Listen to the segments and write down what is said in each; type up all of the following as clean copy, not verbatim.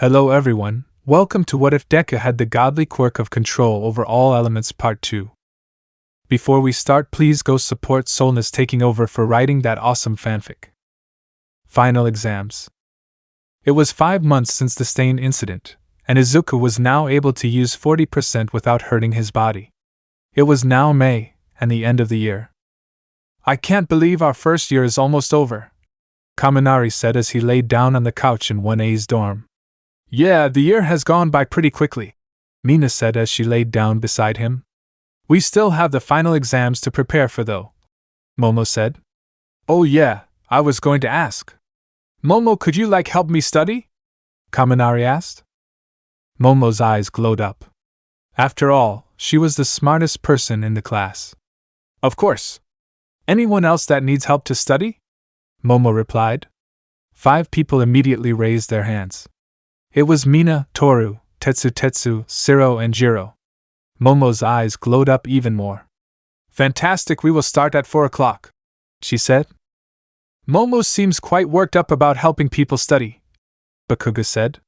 Hello everyone, welcome to What If Deku Had the Godly Quirk of Control Over All Elements Part 2. Before we start, please go support SoulnessTakingOver for writing that awesome fanfic. Final exams. It was 5 months since the stain incident, and Izuku was now able to use 40% without hurting his body. It was now May, and the end of the year. I can't believe our first year is almost over, Kaminari said as he laid down on the couch in 1A's dorm. Yeah, the year has gone by pretty quickly, Mina said as she laid down beside him. We still have the final exams to prepare for though, Momo said. Oh yeah, I was going to ask. Momo, could you help me study? Kaminari asked. Momo's eyes glowed up. After all, she was the smartest person in the class. Of course. Anyone else that needs help to study? Momo replied. 5 people immediately raised their hands. It was Mina, Toru, Tetsu, Shiro, and Jiro. Momo's eyes glowed up even more. Fantastic, we will start at 4 o'clock, she said. Momo seems quite worked up about helping people study, Bakuga said.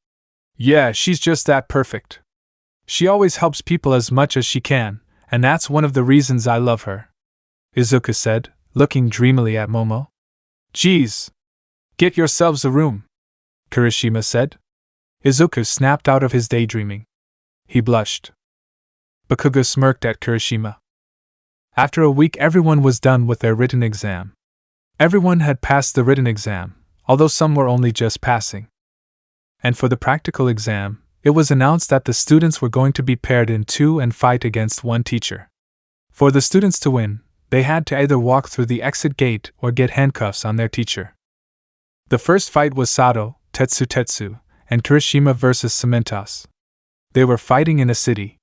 Yeah, she's just that perfect. She always helps people as much as she can, and that's one of the reasons I love her, Izuku said, looking dreamily at Momo. Geez. Get yourselves a room, Kirishima said. Izuku snapped out of his daydreaming. He blushed. Bakuga smirked at Kirishima. After a week, everyone was done with their written exam. Everyone had passed the written exam, although some were only just passing. And for the practical exam, it was announced that the students were going to be paired in 2 and fight against one teacher. For the students to win, they had to either walk through the exit gate or get handcuffs on their teacher. The first fight was Sato, Tetsu, and Kirishima versus Cementos. They were fighting in a city.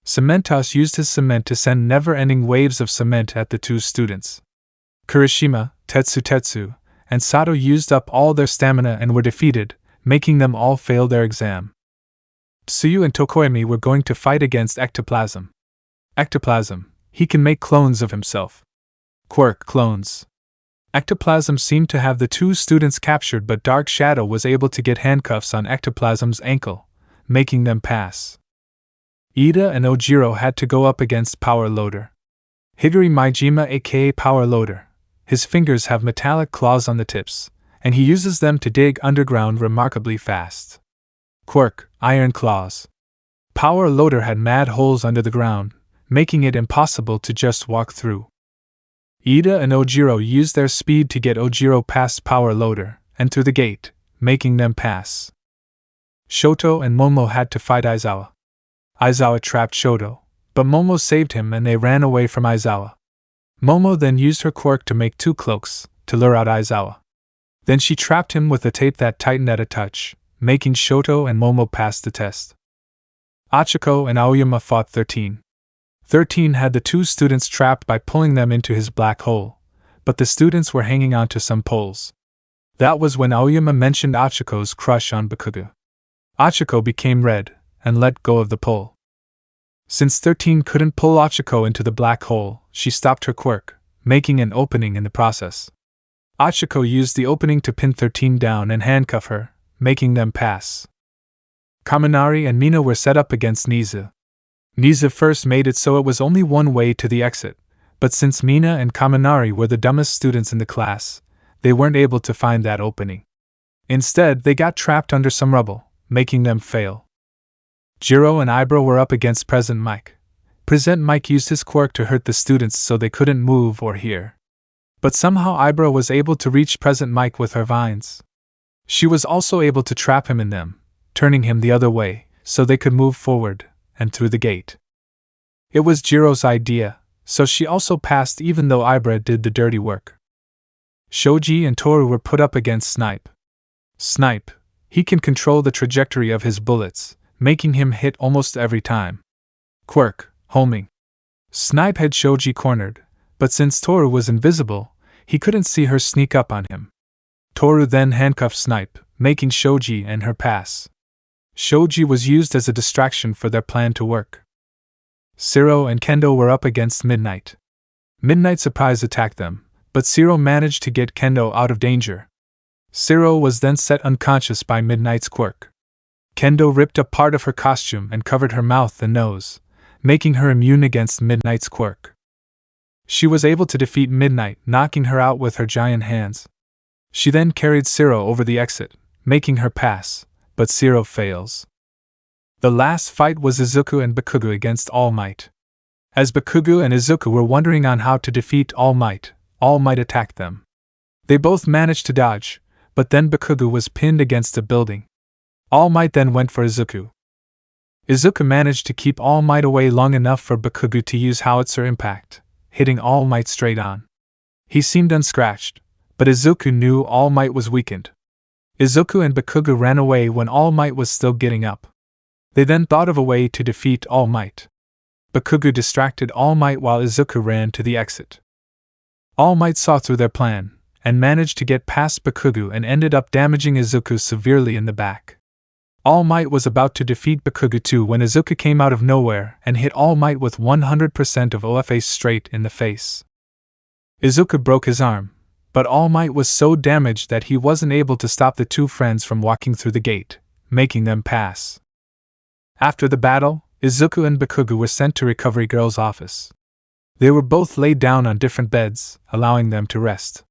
Cementos used his cement to send never-ending waves of cement at the 2 students. Kirishima, Tetsu, and Sato used up all their stamina and were defeated, making them all fail their exam. Tsuyu and Tokoemi were going to fight against Ectoplasm. Ectoplasm, he can make clones of himself. Quirk clones. Ectoplasm seemed to have the 2 students captured, but Dark Shadow was able to get handcuffs on Ectoplasm's ankle, making them pass. Ida and Ojiro had to go up against Power Loader. Higuri Maijima, aka Power Loader. His fingers have metallic claws on the tips, and he uses them to dig underground remarkably fast. Quirk, Iron Claws. Power Loader had mad holes under the ground, making it impossible to just walk through. Ida and Ojiro used their speed to get Ojiro past Power Loader and through the gate, making them pass. Shoto and Momo had to fight Aizawa. Aizawa trapped Shoto, but Momo saved him and they ran away from Aizawa. Momo then used her quirk to make 2 cloaks to lure out Aizawa. Then she trapped him with a tape that tightened at a touch, making Shoto and Momo pass the test. Achiko and Aoyama fought 13. 13 had the 2 students trapped by pulling them into his black hole, but the students were hanging on to some poles. That was when Aoyama mentioned Achiko's crush on Bakuga. Achiko became red and let go of the pole. Since 13 couldn't pull Achiko into the black hole, she stopped her quirk, making an opening in the process. Achiko used the opening to pin 13 down and handcuff her, making them pass. Kaminari and Mina were set up against Niza. Niza first made it so it was only one way to the exit, but since Mina and Kaminari were the dumbest students in the class, they weren't able to find that opening. Instead, they got trapped under some rubble, making them fail. Jiro and Ibro were up against Present Mike. Present Mike used his quirk to hurt the students so they couldn't move or hear. But somehow Ibro was able to reach Present Mike with her vines. She was also able to trap him in them, turning him the other way so they could move forward and through the gate. It was Jiro's idea, so she also passed even though Ibra did the dirty work. Shoji and Toru were put up against Snipe. Snipe, he can control the trajectory of his bullets, making him hit almost every time. Quirk, homing. Snipe had Shoji cornered, but since Toru was invisible, he couldn't see her sneak up on him. Toru then handcuffed Snipe, making Shoji and her pass. Shoji was used as a distraction for their plan to work. Shiro and Kendo were up against Midnight. Midnight surprise attacked them, but Shiro managed to get Kendo out of danger. Shiro was then set unconscious by Midnight's quirk. Kendo ripped a part of her costume and covered her mouth and nose, making her immune against Midnight's quirk. She was able to defeat Midnight, knocking her out with her giant hands. She then carried Zero over the exit, making her pass, but Zero fails. The last fight was Izuku and Bakugo against All Might. As Bakugo and Izuku were wondering on how to defeat All Might attacked them. They both managed to dodge, but then Bakugo was pinned against a building. All Might then went for Izuku. Izuku managed to keep All Might away long enough for Bakugo to use Howitzer Impact, hitting All Might straight on. He seemed unscratched, but Izuku knew All Might was weakened. Izuku and Bakugo ran away when All Might was still getting up. They then thought of a way to defeat All Might. Bakugo distracted All Might while Izuku ran to the exit. All Might saw through their plan, and managed to get past Bakugo and ended up damaging Izuku severely in the back. All Might was about to defeat Bakugo too when Izuku came out of nowhere and hit All Might with 100% of OFA straight in the face. Izuku broke his arm, but All Might was so damaged that he wasn't able to stop the two friends from walking through the gate, making them pass. After the battle, Izuku and Bakugo were sent to Recovery Girl's office. They were both laid down on different beds, allowing them to rest.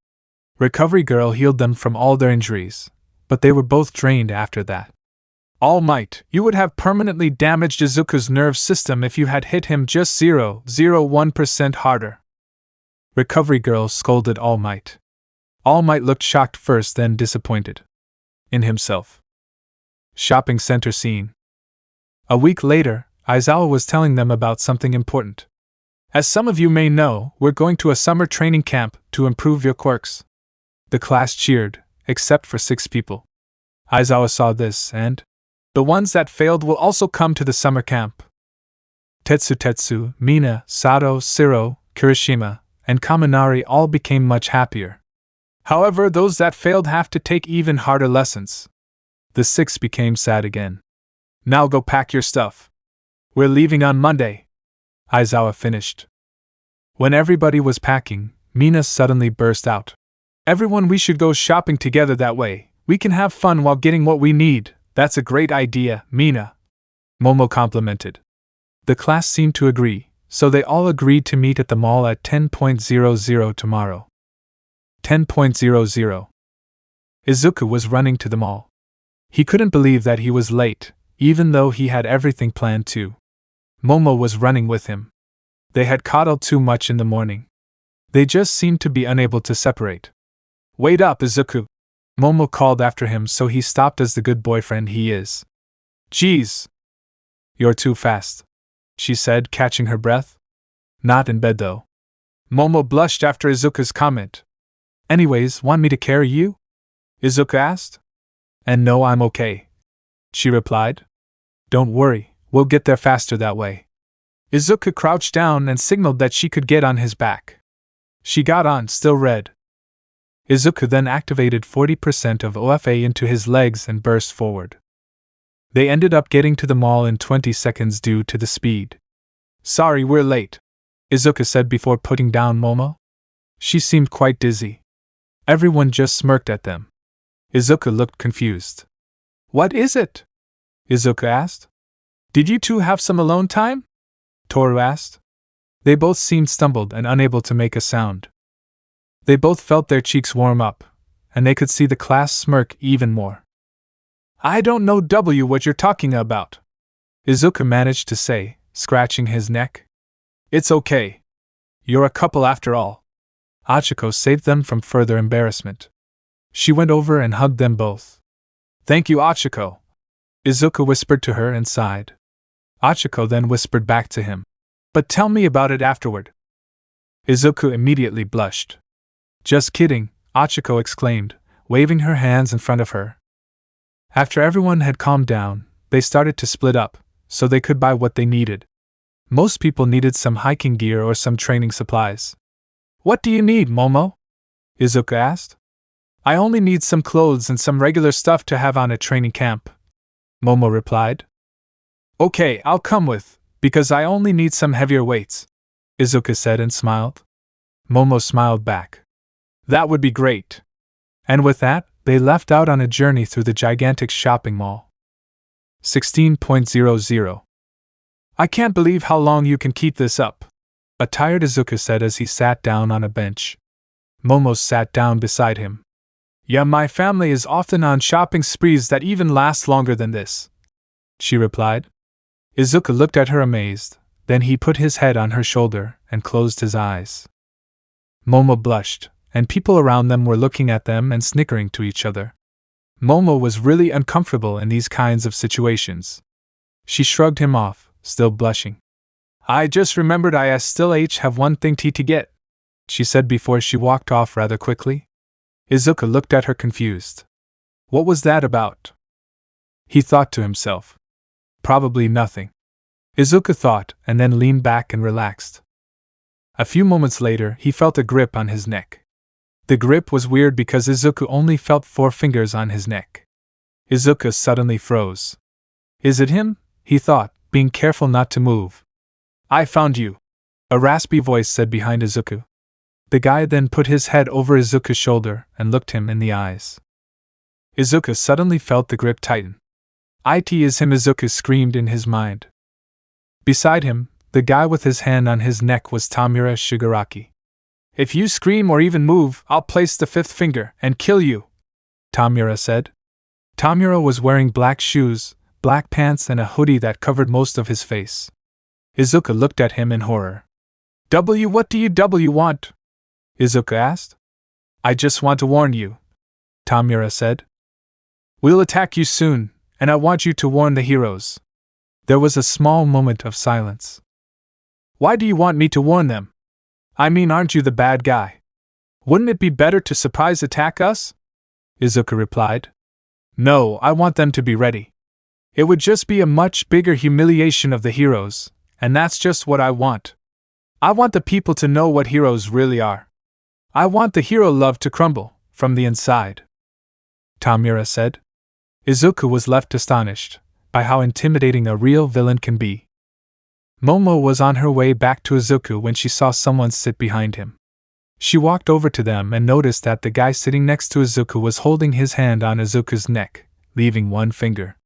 Recovery Girl healed them from all their injuries, but they were both drained after that. All Might, you would have permanently damaged Izuku's nerve system if you had hit him just 0.01% harder. Recovery Girl scolded All Might. All Might looked shocked first, then disappointed in himself. Shopping center scene. A week later, Aizawa was telling them about something important. As some of you may know, we're going to a summer training camp to improve your quirks. The class cheered, except for 6 people. Aizawa saw this and, the ones that failed will also come to the summer camp. Tetsu, Mina, Sato, Shiro, Kirishima, and Kaminari all became much happier. However, those that failed have to take even harder lessons. The 6 became sad again. Now go pack your stuff. We're leaving on Monday. Aizawa finished. When everybody was packing, Mina suddenly burst out. Everyone, we should go shopping together that way. We can have fun while getting what we need. That's a great idea, Mina. Momo complimented. The class seemed to agree, so they all agreed to meet at the mall at 10:00 tomorrow. 10:00. Izuku was running to the mall. He couldn't believe that he was late, even though he had everything planned too. Momo was running with him. They had coddled too much in the morning. They just seemed to be unable to separate. Wait up, Izuku! Momo called after him, so he stopped as the good boyfriend he is. Geez! You're too fast, she said, catching her breath. Not in bed though. Momo blushed after Izuku's comment. Anyways, want me to carry you? Izuku asked. And no, I'm okay, she replied. Don't worry, we'll get there faster that way. Izuku crouched down and signaled that she could get on his back. She got on, still red. Izuku then activated 40% of OFA into his legs and burst forward. They ended up getting to the mall in 20 seconds due to the speed. Sorry, we're late, Izuku said before putting down Momo. She seemed quite dizzy. Everyone just smirked at them. Izuku looked confused. What is it? Izuku asked. Did you two have some alone time? Toru asked. They both seemed stumbled and unable to make a sound. They both felt their cheeks warm up, and they could see the class smirk even more. I don't know what you're talking about, Izuku managed to say, scratching his neck. It's okay. You're a couple after all. Achiko saved them from further embarrassment. She went over and hugged them both. Thank you, Achiko, Izuku whispered to her and sighed. Achiko then whispered back to him. But tell me about it afterward. Izuku immediately blushed. Just kidding, Achiko exclaimed, waving her hands in front of her. After everyone had calmed down, they started to split up, so they could buy what they needed. Most people needed some hiking gear or some training supplies. What do you need, Momo? Izuku asked. I only need some clothes and some regular stuff to have on at training camp, Momo replied. Okay, I'll come with, because I only need some heavier weights, Izuku said and smiled. Momo smiled back. That would be great. And with that, they left out on a journey through the gigantic shopping mall. 16.00. I can't believe how long you can keep this up, a tired Izuku said as he sat down on a bench. Momo sat down beside him. Yeah, my family is often on shopping sprees that even last longer than this, she replied. Izuku looked at her amazed, then he put his head on her shoulder and closed his eyes. Momo blushed, and people around them were looking at them and snickering to each other. Momo was really uncomfortable in these kinds of situations. She shrugged him off, still blushing. I just remembered I still have one thing to get, she said before she walked off rather quickly. Izuku looked at her confused. What was that about? He thought to himself. Probably nothing. Izuku thought and then leaned back and relaxed. A few moments later, he felt a grip on his neck. The grip was weird because Izuku only felt 4 fingers on his neck. Izuku suddenly froze. Is it him? He thought, being careful not to move. I found you, a raspy voice said behind Izuku. The guy then put his head over Izuku's shoulder and looked him in the eyes. Izuku suddenly felt the grip tighten. It is him, Izuku screamed in his mind. Beside him, the guy with his hand on his neck was Tamura Shigaraki. If you scream or even move, I'll place the 5th finger and kill you, Tamura said. Tamura was wearing black shoes, black pants and a hoodie that covered most of his face. Izuku looked at him in horror. What do you want? Izuku asked. I just want to warn you, Tamura said. We'll attack you soon, and I want you to warn the heroes. There was a small moment of silence. Why do you want me to warn them? I mean, aren't you the bad guy? Wouldn't it be better to surprise attack us? Izuku replied. No, I want them to be ready. It would just be a much bigger humiliation of the heroes, and that's just what I want. I want the people to know what heroes really are. I want the hero love to crumble from the inside, Tamura said. Izuku was left astonished by how intimidating a real villain can be. Momo was on her way back to Izuku when she saw someone sit behind him. She walked over to them and noticed that the guy sitting next to Izuku was holding his hand on Izuku's neck, leaving 1 finger.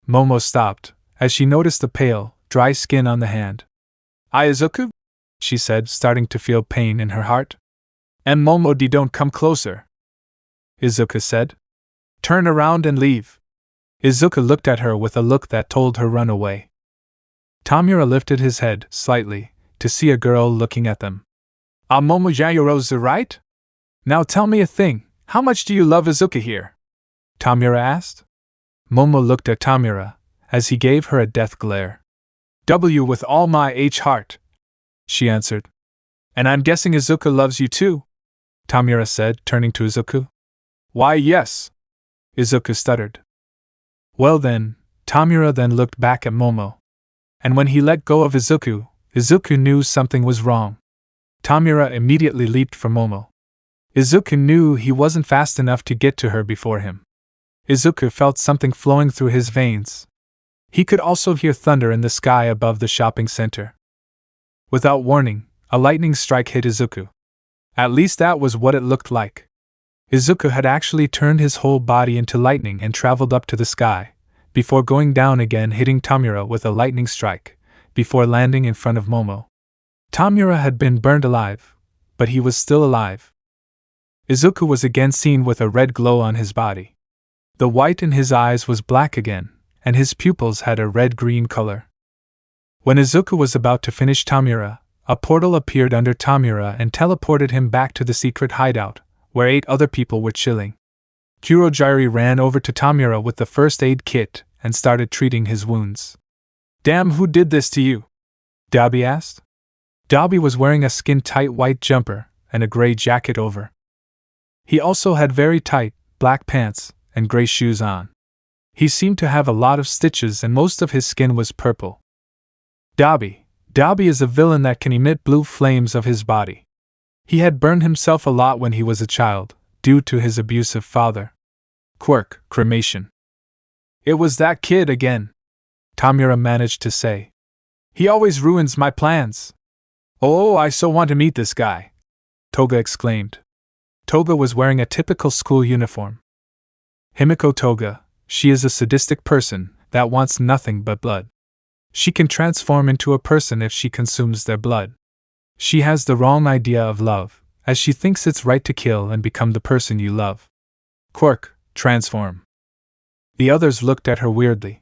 Momo stopped, as she noticed the pale, dry skin on the hand. Izuku? She said, starting to feel pain in her heart. And Momo, don't come closer, Izuku said. Turn around and leave. Izuku looked at her with a look that told her run away. Tamura lifted his head slightly to see a girl looking at them. Momo Yayorozu, right? Now tell me a thing, how much do you love Izuku here? Tamura asked. Momo looked at Tamura as he gave her a death glare. With all my heart, she answered. And I'm guessing Izuku loves you too? Tamura said, turning to Izuku. Why, yes, Izuku stuttered. Well then, Tamura then looked back at Momo. And when he let go of Izuku, Izuku knew something was wrong. Tamura immediately leaped for Momo. Izuku knew he wasn't fast enough to get to her before him. Izuku felt something flowing through his veins. He could also hear thunder in the sky above the shopping center. Without warning, a lightning strike hit Izuku. At least that was what it looked like. Izuku had actually turned his whole body into lightning and traveled up to the sky, before going down again, hitting Tamura with a lightning strike, before landing in front of Momo. Tamura had been burned alive, but he was still alive. Izuku was again seen with a red glow on his body. The white in his eyes was black again, and his pupils had a red-green color. When Izuku was about to finish Tamura, a portal appeared under Tamura and teleported him back to the secret hideout, where 8 other people were chilling. Kurojiri ran over to Tamura with the first aid kit and started treating his wounds. Damn, who did this to you? Dabi asked. Dabi was wearing a skin-tight white jumper and a gray jacket over. He also had very tight, black pants and gray shoes on. He seemed to have a lot of stitches and most of his skin was purple. Dabi is a villain that can emit blue flames of his body. He had burned himself a lot when he was a child, due to his abusive father. Quirk, cremation. It was that kid again, Tamura managed to say. He always ruins my plans. Oh, I so want to meet this guy, Toga exclaimed. Toga was wearing a typical school uniform. Himiko Toga, she is a sadistic person, that wants nothing but blood. She can transform into a person if she consumes their blood. She has the wrong idea of love, as she thinks it's right to kill and become the person you love. Quirk, transform. The others looked at her weirdly.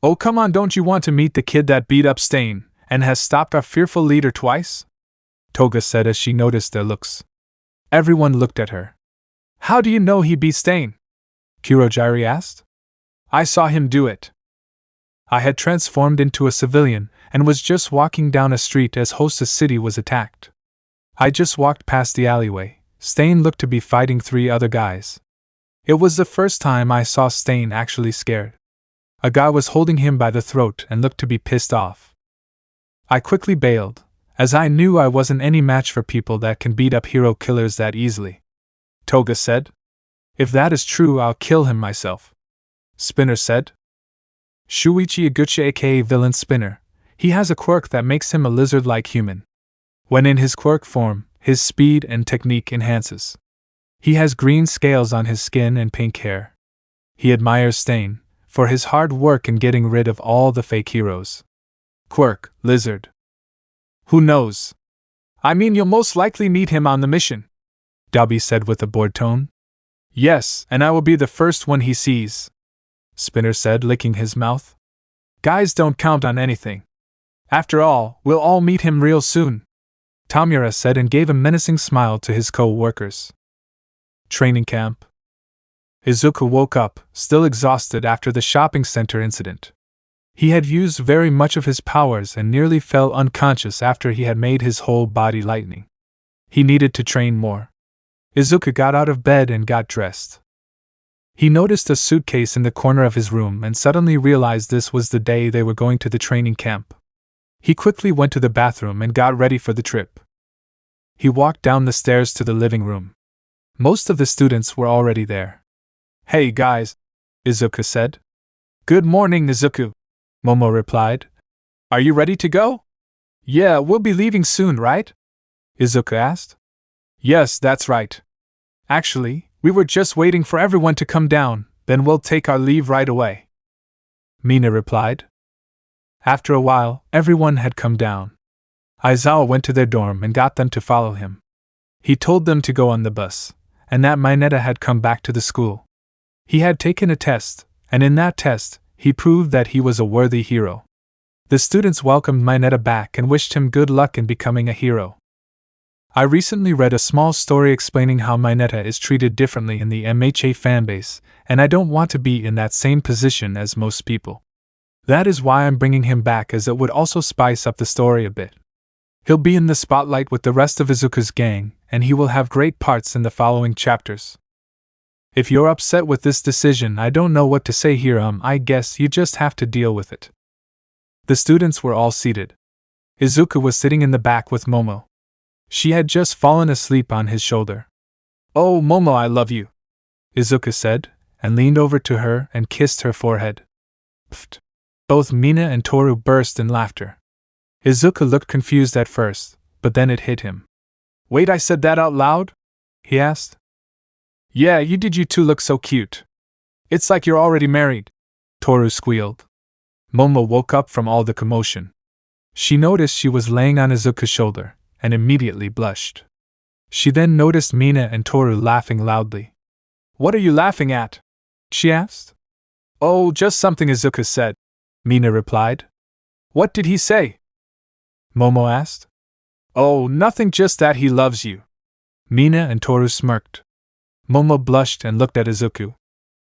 Oh, come on, don't you want to meet the kid that beat up Stain and has stopped our fearful leader twice? Toga said as she noticed their looks. Everyone looked at her. How do you know he beat Stain? Kurogiri asked. I saw him do it. I had transformed into a civilian and was just walking down a street as Hostess City was attacked. I just walked past the alleyway. Stain looked to be fighting 3 other guys. It was the first time I saw Stain actually scared. A guy was holding him by the throat and looked to be pissed off. I quickly bailed, as I knew I wasn't any match for people that can beat up hero killers that easily. Toga said. If that is true, I'll kill him myself. Spinner said. Shuichi Iguchi aka Villain Spinner. He has a quirk that makes him a lizard-like human. When in his quirk form, his speed and technique enhances. He has green scales on his skin and pink hair. He admires Stain for his hard work in getting rid of all the fake heroes. Quirk, lizard. Who knows? I mean, you'll most likely meet him on the mission, Dobby said with a bored tone. Yes, and I will be the first one he sees, Spinner said, licking his mouth. Guys don't count on anything. After all, we'll all meet him real soon, Tamura said and gave a menacing smile to his co-workers. Training camp. Izuku woke up, still exhausted after the shopping center incident. He had used very much of his powers and nearly fell unconscious after he had made his whole body lightning. He needed to train more. Izuku got out of bed and got dressed. He noticed a suitcase in the corner of his room and suddenly realized this was the day they were going to the training camp. He quickly went to the bathroom and got ready for the trip. He walked down the stairs to the living room. Most of the students were already there. Hey guys, Izuku said. Good morning, Izuku, Momo replied. Are you ready to go? Yeah, we'll be leaving soon, right? Izuku asked. Yes, that's right. Actually, we were just waiting for everyone to come down, then we'll take our leave right away, Mina replied. After a while, everyone had come down. Aizawa went to their dorm and got them to follow him. He told them to go on the bus, and that Mineta had come back to the school. He had taken a test, and in that test, he proved that he was a worthy hero. The students welcomed Mineta back and wished him good luck in becoming a hero. I recently read a small story explaining how Mineta is treated differently in the MHA fanbase, and I don't want to be in that same position as most people. That is why I'm bringing him back, as it would also spice up the story a bit. He'll be in the spotlight with the rest of Izuku's gang, and he will have great parts in the following chapters. If you're upset with this decision, I don't know what to say here. I guess you just have to deal with it. The students were all seated. Izuku was sitting in the back with Momo. She had just fallen asleep on his shoulder. Oh, Momo, I love you, Izuku said, and leaned over to her and kissed her forehead. Pfft. Both Mina and Toru burst in laughter. Izuku looked confused at first, but then it hit him. Wait, I said that out loud? He asked. Yeah, you did. You two look so cute. It's like you're already married, Toru squealed. Momo woke up from all the commotion. She noticed she was laying on Izuku's shoulder, and immediately blushed. She then noticed Mina and Toru laughing loudly. What are you laughing at? She asked. Oh, just something Izuku said, Mina replied. What did he say? Momo asked. Oh, nothing, just that he loves you. Mina and Toru smirked. Momo blushed and looked at Izuku.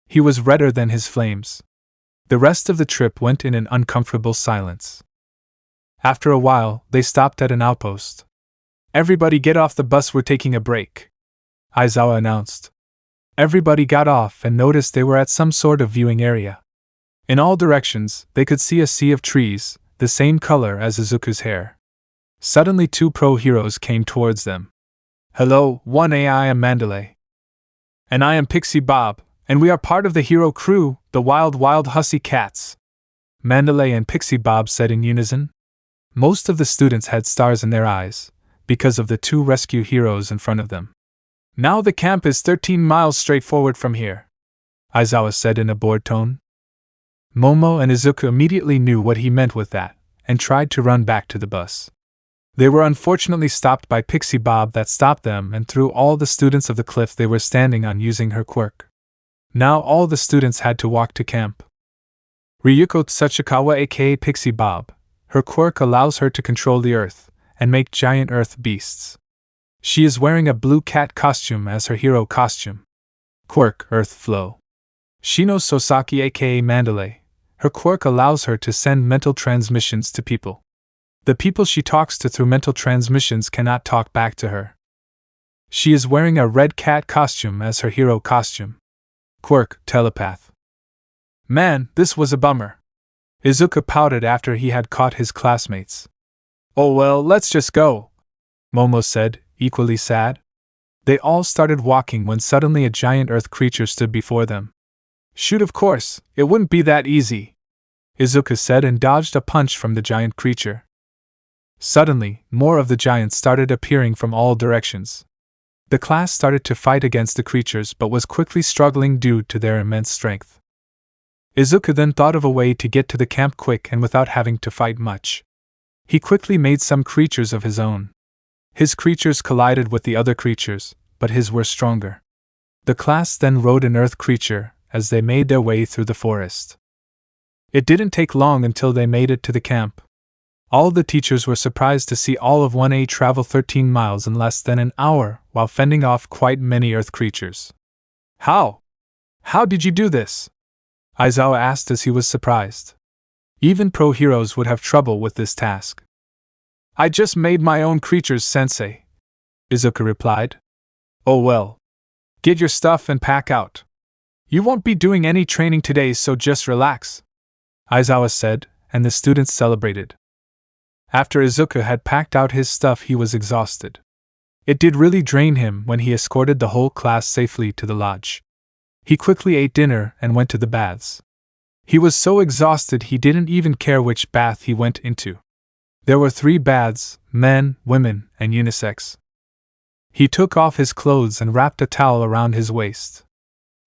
He was redder than his flames. The rest of the trip went in an uncomfortable silence. After a while, they stopped at an outpost. Everybody get off the bus, we're taking a break, Aizawa announced. Everybody got off and noticed they were at some sort of viewing area. In all directions, they could see a sea of trees, the same color as Izuku's hair. Suddenly 2 pro-heroes came towards them. Hello, 1A, I am Mandalay. And I am Pixie Bob, and we are part of the hero crew, the Wild Hussy Cats, Mandalay and Pixie Bob said in unison. Most of the students had stars in their eyes, because of the 2 rescue heroes in front of them. Now the camp is 13 miles straight forward from here, Aizawa said in a bored tone. Momo and Izuku immediately knew what he meant with that, and tried to run back to the bus. They were unfortunately stopped by Pixie Bob that stopped them and threw all the students of the cliff they were standing on using her quirk. Now all the students had to walk to camp. Ryuko Tsuchikawa aka Pixie Bob, her quirk allows her to control the earth and make giant earth beasts. She is wearing a blue cat costume as her hero costume. Quirk Earth Flow. Shino Sosaki aka Mandalay, her quirk allows her to send mental transmissions to people. The people she talks to through mental transmissions cannot talk back to her. She is wearing a red cat costume as her hero costume. Quirk Telepath. Man, this was a bummer. Izuku pouted after he had caught his classmates. Oh well, let's just go, Momo said, equally sad. They all started walking when suddenly a giant earth creature stood before them. Shoot, of course, it wouldn't be that easy, Izuku said and dodged a punch from the giant creature. Suddenly, more of the giants started appearing from all directions. The class started to fight against the creatures but was quickly struggling due to their immense strength. Izuku then thought of a way to get to the camp quick and without having to fight much. He quickly made some creatures of his own. His creatures collided with the other creatures, but his were stronger. The class then rode an earth creature as they made their way through the forest. It didn't take long until they made it to the camp. All the teachers were surprised to see all of 1A travel 13 miles in less than an hour while fending off quite many earth creatures. How did you do this? Aizawa asked as he was surprised. Even pro heroes would have trouble with this task. I just made my own creatures, sensei, Izuku replied. Oh well. Get your stuff and pack out. You won't be doing any training today, so just relax, Aizawa said, and the students celebrated. After Izuku had packed out his stuff, he was exhausted. It did really drain him when he escorted the whole class safely to the lodge. He quickly ate dinner and went to the baths. He was so exhausted he didn't even care which bath he went into. There were 3 baths, men, women, and unisex. He took off his clothes and wrapped a towel around his waist.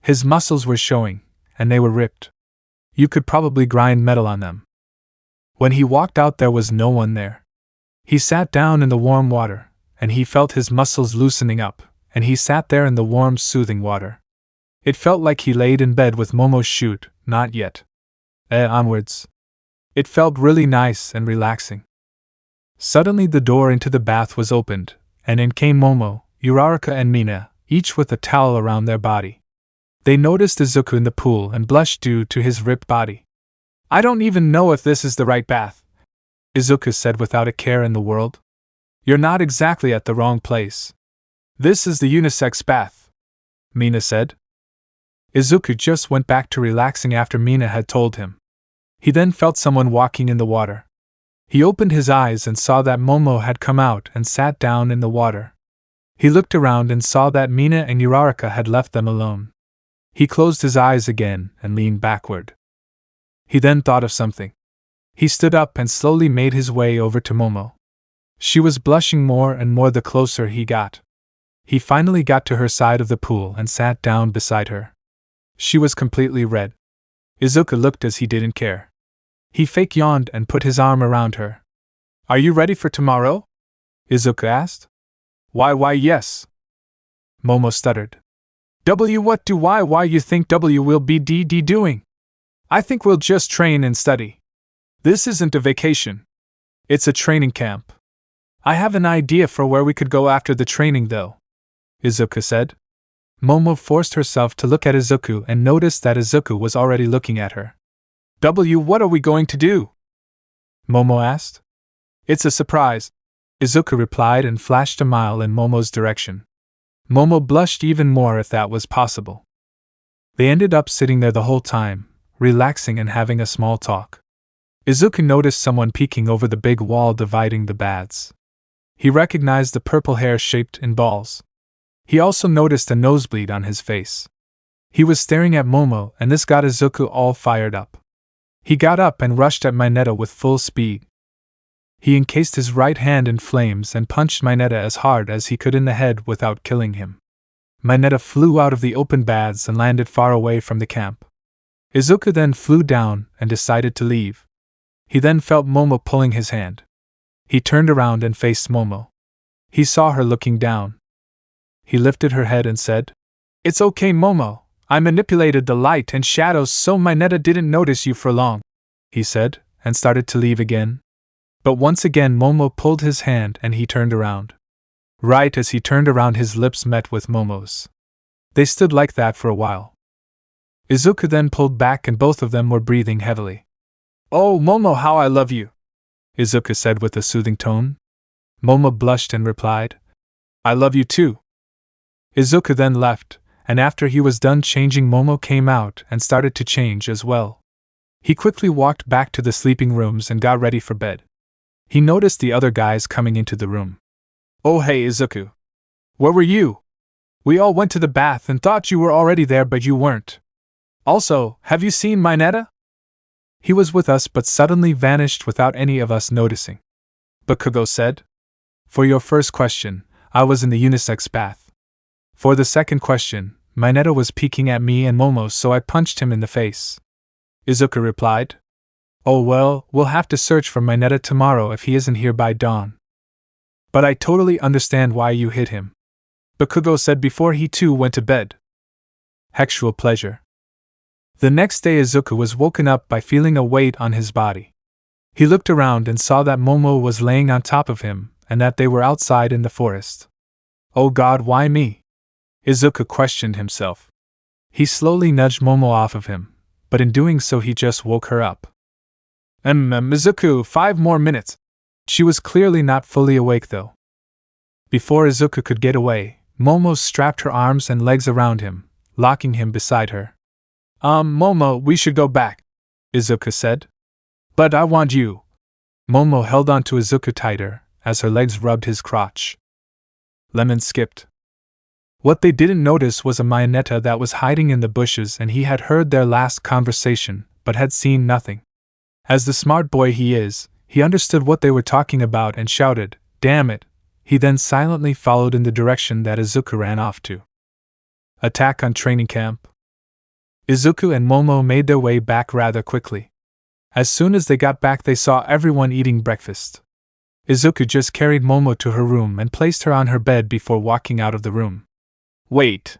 His muscles were showing, and they were ripped. You could probably grind metal on them. When he walked out, there was no one there. He sat down in the warm water, and he felt his muscles loosening up, and he sat there in the warm, soothing water. It felt like he laid in bed with Momo. Shoot, not yet. Onwards. It felt really nice and relaxing. Suddenly the door into the bath was opened, and in came Momo, Uraraka and Mina, each with a towel around their body. They noticed Izuku in the pool and blushed due to his ripped body. I don't even know if this is the right bath, Izuku said without a care in the world. You're not exactly at the wrong place. This is the unisex bath, Mina said. Izuku just went back to relaxing after Mina had told him. He then felt someone walking in the water. He opened his eyes and saw that Momo had come out and sat down in the water. He looked around and saw that Mina and Uraraka had left them alone. He closed his eyes again and leaned backward. He then thought of something. He stood up and slowly made his way over to Momo. She was blushing more and more the closer he got. He finally got to her side of the pool and sat down beside her. She was completely red. Izuku looked as he didn't care. He fake yawned and put his arm around her. Are you ready for tomorrow? Izuku asked. Why yes. Momo stuttered. What do why you think will be doing? I think we'll just train and study. This isn't a vacation. It's a training camp. I have an idea for where we could go after the training though, Izuku said. Momo forced herself to look at Izuku and noticed that Izuku was already looking at her. What are we going to do? Momo asked. It's a surprise, Izuku replied and flashed a mile in Momo's direction. Momo blushed even more if that was possible. They ended up sitting there the whole time, relaxing and having a small talk. Izuku noticed someone peeking over the big wall dividing the baths. He recognized the purple hair shaped in balls. He also noticed a nosebleed on his face. He was staring at Momo, and this got Izuku all fired up. He got up and rushed at Mineta with full speed. He encased his right hand in flames and punched Mineta as hard as he could in the head without killing him. Mineta flew out of the open baths and landed far away from the camp. Izuku then flew down and decided to leave. He then felt Momo pulling his hand. He turned around and faced Momo. He saw her looking down. He lifted her head and said, "It's okay, Momo. I manipulated the light and shadows so Mineta didn't notice you for long," he said, and started to leave again. But once again Momo pulled his hand and he turned around. Right as he turned around, his lips met with Momo's. They stood like that for a while. Izuku then pulled back and both of them were breathing heavily. "Oh, Momo, how I love you," Izuku said with a soothing tone. Momo blushed and replied, "I love you too." Izuku then left, and after he was done changing, Momo came out and started to change as well. He quickly walked back to the sleeping rooms and got ready for bed. He noticed the other guys coming into the room. "Oh hey Izuku. Where were you? We all went to the bath and thought you were already there, but you weren't. Also, have you seen Mineta? He was with us but suddenly vanished without any of us noticing," Bakugo said. "For your first question, I was in the unisex bath. For the second question, Mineta was peeking at me and Momo, so I punched him in the face," Izuku replied. "Oh well, we'll have to search for Mineta tomorrow if he isn't here by dawn. But I totally understand why you hit him," Bakugo said before he too went to bed. Actual pleasure. The next day Izuku was woken up by feeling a weight on his body. He looked around and saw that Momo was laying on top of him, and that they were outside in the forest. "Oh God, why me?" Izuku questioned himself. He slowly nudged Momo off of him, but in doing so he just woke her up. Izuku, 5 more minutes." She was clearly not fully awake though. Before Izuku could get away, Momo strapped her arms and legs around him, locking him beside her. Momo, we should go back," Izuku said. "But I want you." Momo held on to Izuku tighter, as her legs rubbed his crotch. Lemon skipped. What they didn't notice was a Mineta that was hiding in the bushes, and he had heard their last conversation, but had seen nothing. As the smart boy he is, he understood what they were talking about and shouted, "Damn it!" He then silently followed in the direction that Izuku ran off to. Attack on training camp. Izuku and Momo made their way back rather quickly. As soon as they got back, they saw everyone eating breakfast. Izuku just carried Momo to her room and placed her on her bed before walking out of the room. "Wait.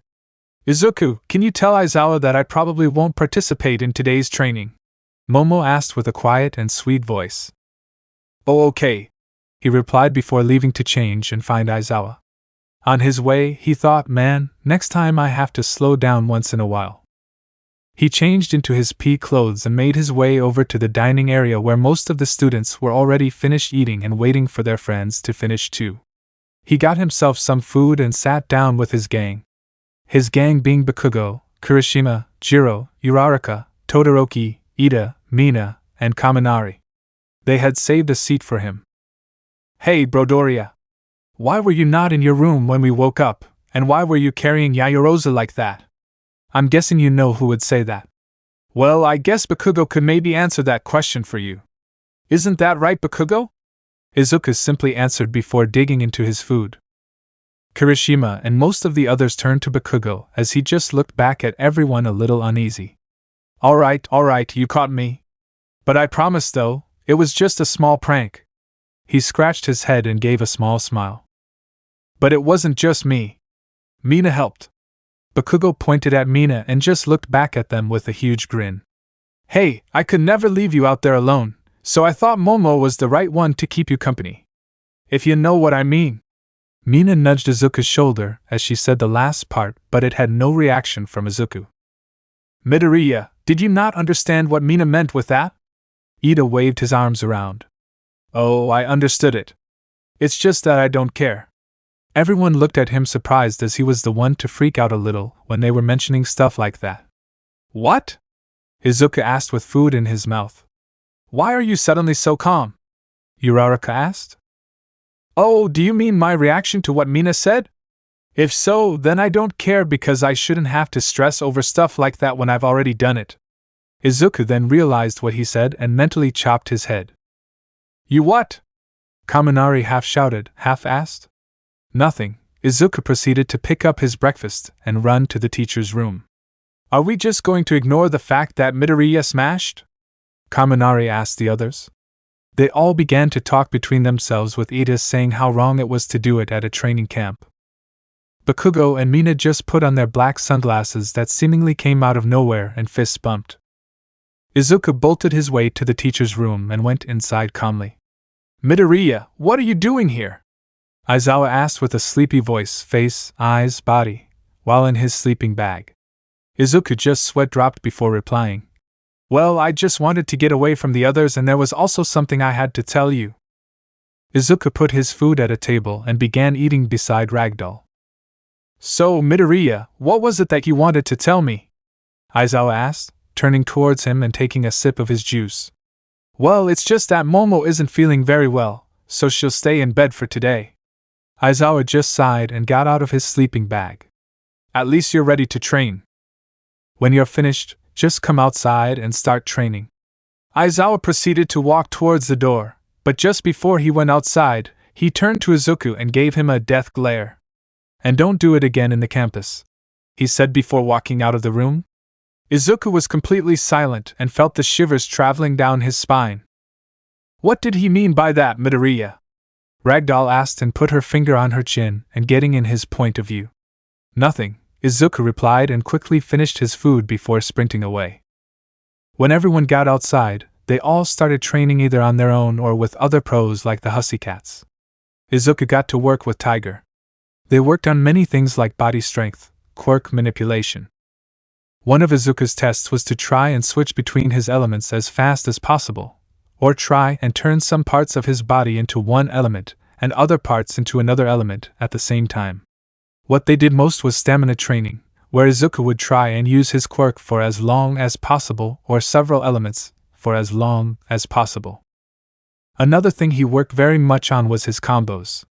Izuku, can you tell Aizawa that I probably won't participate in today's training?" Momo asked with a quiet and sweet voice. "Oh, okay," he replied before leaving to change and find Aizawa. On his way, he thought, "Man, next time I have to slow down once in a while." He changed into his pea clothes and made his way over to the dining area where most of the students were already finished eating and waiting for their friends to finish too. He got himself some food and sat down with his gang. His gang being Bakugo, Kirishima, Jiro, Uraraka, Todoroki, Ida, Mina, and Kaminari. They had saved a seat for him. "Hey, Midoriya. Why were you not in your room when we woke up, and why were you carrying Yaoyorozu like that?" I'm guessing you know who would say that. Well, I guess Bakugo could maybe answer that question for you. Isn't that right, Bakugo? Izuku simply answered before digging into his food. Kirishima and most of the others turned to Bakugo as he just looked back at everyone a little uneasy. Alright, you caught me. But I promise though, it was just a small prank. He scratched his head and gave a small smile. But it wasn't just me. Mina helped. Bakugo pointed at Mina and just looked back at them with a huge grin. Hey, I could never leave you out there alone, so I thought Momo was the right one to keep you company. If you know what I mean. Mina nudged Izuku's shoulder as she said the last part, but it had no reaction from Izuku. Midoriya, did you not understand what Mina meant with that? Ida waved his arms around. Oh, I understood it. It's just that I don't care. Everyone looked at him surprised as he was the one to freak out a little when they were mentioning stuff like that. What? Izuku asked with food in his mouth. Why are you suddenly so calm? Uraraka asked. Oh, do you mean my reaction to what Mina said? If so, then I don't care because I shouldn't have to stress over stuff like that when I've already done it. Izuku then realized what he said and mentally chopped his head. You what? Kaminari half shouted, half asked. Nothing. Izuku proceeded to pick up his breakfast and run to the teacher's room. Are we just going to ignore the fact that Midoriya smashed? Kaminari asked the others. They all began to talk between themselves, with Ida saying how wrong it was to do it at a training camp. Bakugo and Mina just put on their black sunglasses that seemingly came out of nowhere and fists bumped. Izuku bolted his way to the teacher's room and went inside calmly. Midoriya, what are you doing here? Aizawa asked with a sleepy voice, face, eyes, body, while in his sleeping bag. Izuku just sweat dropped before replying. Well, I just wanted to get away from the others, and there was also something I had to tell you. Izuku put his food at a table and began eating beside Ragdoll. So, Midoriya, what was it that you wanted to tell me? Aizawa asked, turning towards him and taking a sip of his juice. Well, it's just that Momo isn't feeling very well, so she'll stay in bed for today. Aizawa just sighed and got out of his sleeping bag. At least you're ready to train. When you're finished, just come outside and start training. Aizawa proceeded to walk towards the door, but just before he went outside, he turned to Izuku and gave him a death glare. And don't do it again in the campus, he said before walking out of the room. Izuku was completely silent and felt the shivers traveling down his spine. What did he mean by that, Midoriya? Ragdoll asked and put her finger on her chin and getting in his point of view. Nothing, Izuku replied and quickly finished his food before sprinting away. When everyone got outside, they all started training either on their own or with other pros like the Hussycats. Izuku got to work with Tiger. They worked on many things like body strength, quirk manipulation. One of Izuku's tests was to try and switch between his elements as fast as possible, or try and turn some parts of his body into one element and other parts into another element at the same time. What they did most was stamina training, where Izuku would try and use his quirk for as long as possible or several elements for as long as possible. Another thing he worked very much on was his combos.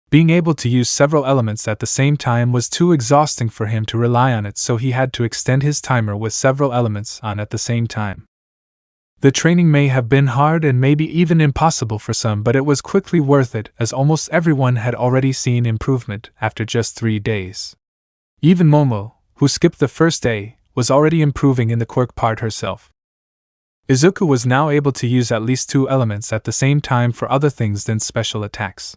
Being able to use several elements at the same time was too exhausting for him to rely on it, so he had to extend his timer with several elements on at the same time. The training may have been hard and maybe even impossible for some, but it was quickly worth it, as almost everyone had already seen improvement after just 3 days. Even Momo, who skipped the first day, was already improving in the quirk part herself. Izuku was now able to use at least 2 elements at the same time for other things than special attacks.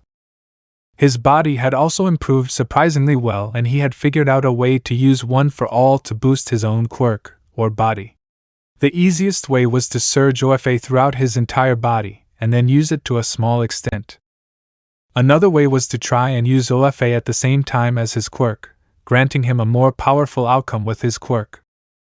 His body had also improved surprisingly well, and he had figured out a way to use one for all to boost his own quirk, or body. The easiest way was to surge OFA throughout his entire body, and then use it to a small extent. Another way was to try and use OFA at the same time as his quirk, granting him a more powerful outcome with his quirk.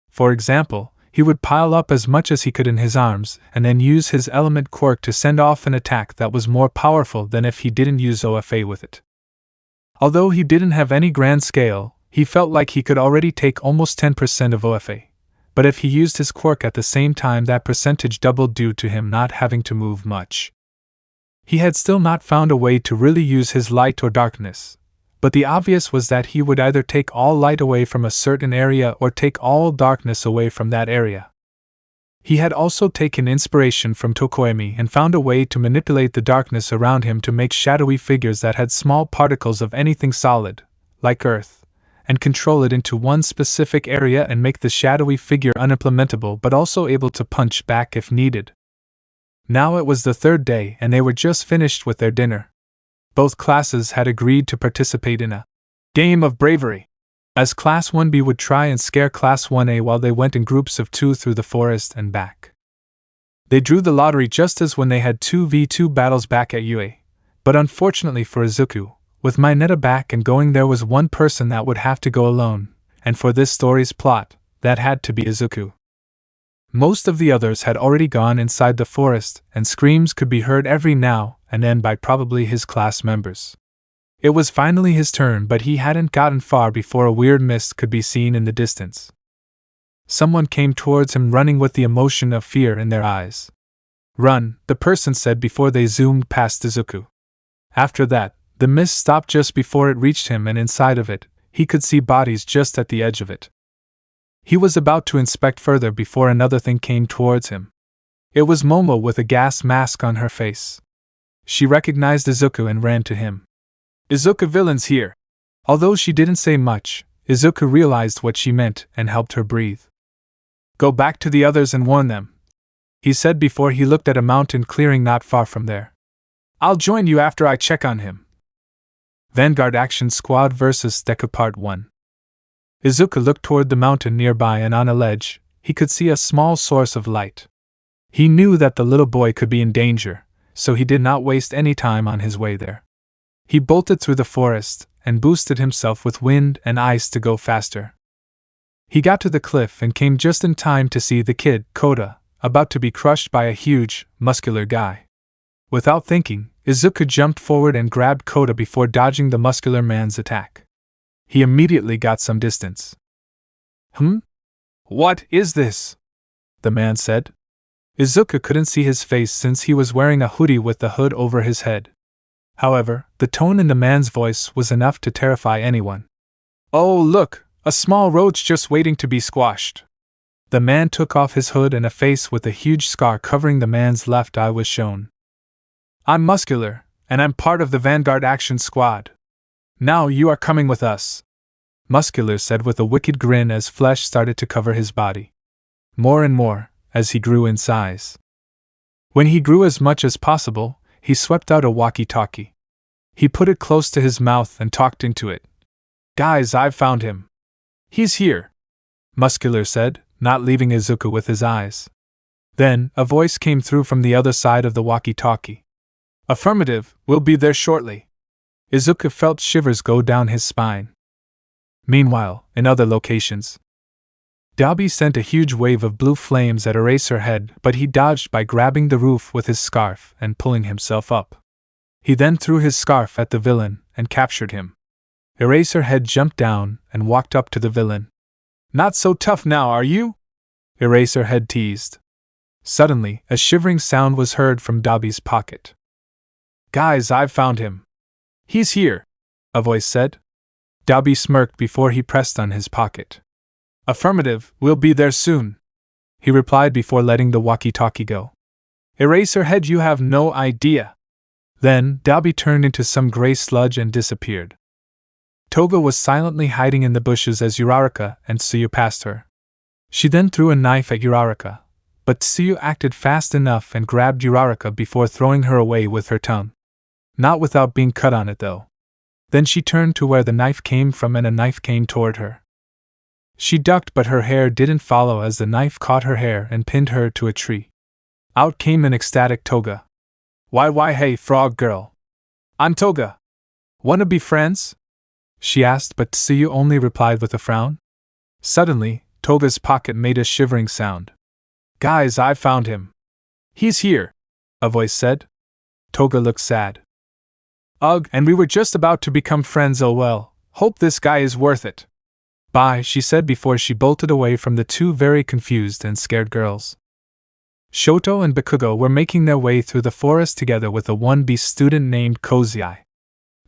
For example, he would pile up as much as he could in his arms, and then use his element quirk to send off an attack that was more powerful than if he didn't use OFA with it. Although he didn't have any grand scale, he felt like he could already take almost 10% of OFA. But if he used his quirk at the same time, that percentage doubled due to him not having to move much. He had still not found a way to really use his light or darkness, but the obvious was that he would either take all light away from a certain area or take all darkness away from that area. He had also taken inspiration from Tokoemi and found a way to manipulate the darkness around him to make shadowy figures that had small particles of anything solid, like earth, and control it into one specific area and make the shadowy figure unimplementable but also able to punch back if needed. Now it was the 3rd day and they were just finished with their dinner. Both classes had agreed to participate in a game of bravery, as Class 1B would try and scare Class 1A while they went in groups of 2 through the forest and back. They drew the lottery just as when they had 2v2 battles back at UA, but unfortunately for Izuku, with Mineta back and going, there was one person that would have to go alone, and for this story's plot, that had to be Izuku. Most of the others had already gone inside the forest, and screams could be heard every now and then by probably his class members. It was finally his turn, but he hadn't gotten far before a weird mist could be seen in the distance. Someone came towards him running with the emotion of fear in their eyes. "Run," the person said before they zoomed past Izuku. After that, the mist stopped just before it reached him, and inside of it, he could see bodies just at the edge of it. He was about to inspect further before another thing came towards him. It was Momo with a gas mask on her face. She recognized Izuku and ran to him. "Izuku, villains here!" Although she didn't say much, Izuku realized what she meant and helped her breathe. Go back to the others and warn them, he said before he looked at a mountain clearing not far from there. I'll join you after I check on him. Vanguard Action Squad vs. Deku Part 1. Izuku looked toward the mountain nearby, and on a ledge, he could see a small source of light. He knew that the little boy could be in danger, so he did not waste any time on his way there. He bolted through the forest and boosted himself with wind and ice to go faster. He got to the cliff and came just in time to see the kid, Koda, about to be crushed by a huge, muscular guy. Without thinking, Izuku jumped forward and grabbed Koda before dodging the muscular man's attack. He immediately got some distance. What is this? The man said. Izuku couldn't see his face since he was wearing a hoodie with the hood over his head. However, the tone in the man's voice was enough to terrify anyone. Oh, look, a small roach just waiting to be squashed. The man took off his hood and a face with a huge scar covering the man's left eye was shown. I'm muscular, and I'm part of the Vanguard Action Squad. Now you are coming with us, Muscular said with a wicked grin as flesh started to cover his body. More and more, as he grew in size. When he grew as much as possible, he swept out a walkie-talkie. He put it close to his mouth and talked into it. Guys, I've found him. He's here, Muscular said, not leaving Izuku with his eyes. Then, a voice came through from the other side of the walkie-talkie. Affirmative, we'll be there shortly. Izuku felt shivers go down his spine. Meanwhile, in other locations, Dabi sent a huge wave of blue flames at Eraserhead, but he dodged by grabbing the roof with his scarf and pulling himself up. He then threw his scarf at the villain and captured him. Eraserhead jumped down and walked up to the villain. Not so tough now, are you? Eraserhead teased. Suddenly, a shivering sound was heard from Dabi's pocket. Guys, I've found him. He's here, a voice said. Dabi smirked before he pressed on his pocket. Affirmative, we'll be there soon, he replied before letting the walkie-talkie go. Eraserhead, you have no idea. Then, Dabi turned into some gray sludge and disappeared. Toga was silently hiding in the bushes as Uraraka and Tsuyu passed her. She then threw a knife at Uraraka, but Tsuyu acted fast enough and grabbed Uraraka before throwing her away with her tongue. Not without being cut on it though. Then she turned to where the knife came from and a knife came toward her. She ducked, but her hair didn't follow as the knife caught her hair and pinned her to a tree. Out came an ecstatic Toga. Why hey frog girl. I'm Toga. Wanna be friends? She asked, but Tsuyu only replied with a frown. Suddenly, Toga's pocket made a shivering sound. Guys, I found him. He's here, a voice said. Toga looked sad. Ugh, and we were just about to become friends. Oh well, hope this guy is worth it. Bye, she said before she bolted away from the two very confused and scared girls. Shoto and Bakugo were making their way through the forest together with a 1B student named Kozai.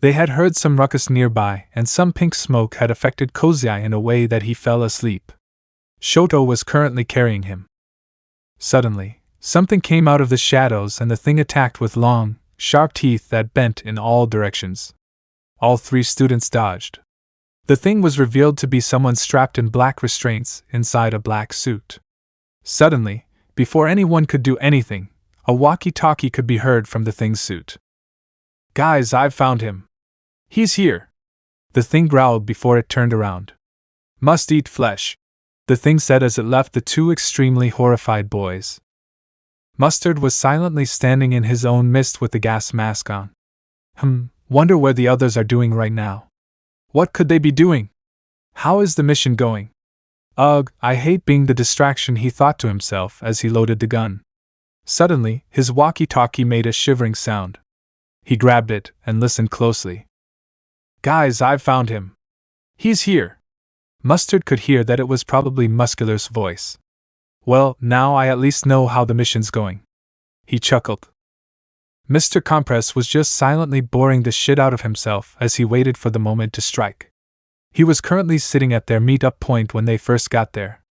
They had heard some ruckus nearby, and some pink smoke had affected Kozai in a way that he fell asleep. Shoto was currently carrying him. Suddenly, something came out of the shadows and the thing attacked with long, sharp teeth that bent in all directions. All three students dodged. The thing was revealed to be someone strapped in black restraints inside a black suit. Suddenly, before anyone could do anything, a walkie-talkie could be heard from the thing's suit. Guys, I've found him. He's here. The thing growled before it turned around. Must eat flesh, the thing said as it left the two extremely horrified boys. Mustard was silently standing in his own mist with the gas mask on. Wonder where the others are doing right now. What could they be doing? How is the mission going? Ugh, I hate being the distraction, he thought to himself as he loaded the gun. Suddenly, his walkie-talkie made a shivering sound. He grabbed it and listened closely. Guys, I've found him. He's here. Mustard could hear that it was probably Muscular's voice. Well, now I at least know how the mission's going. He chuckled. Mr. Compress was just silently boring the shit out of himself as he waited for the moment to strike. He was currently sitting at their meet-up point when they first got there.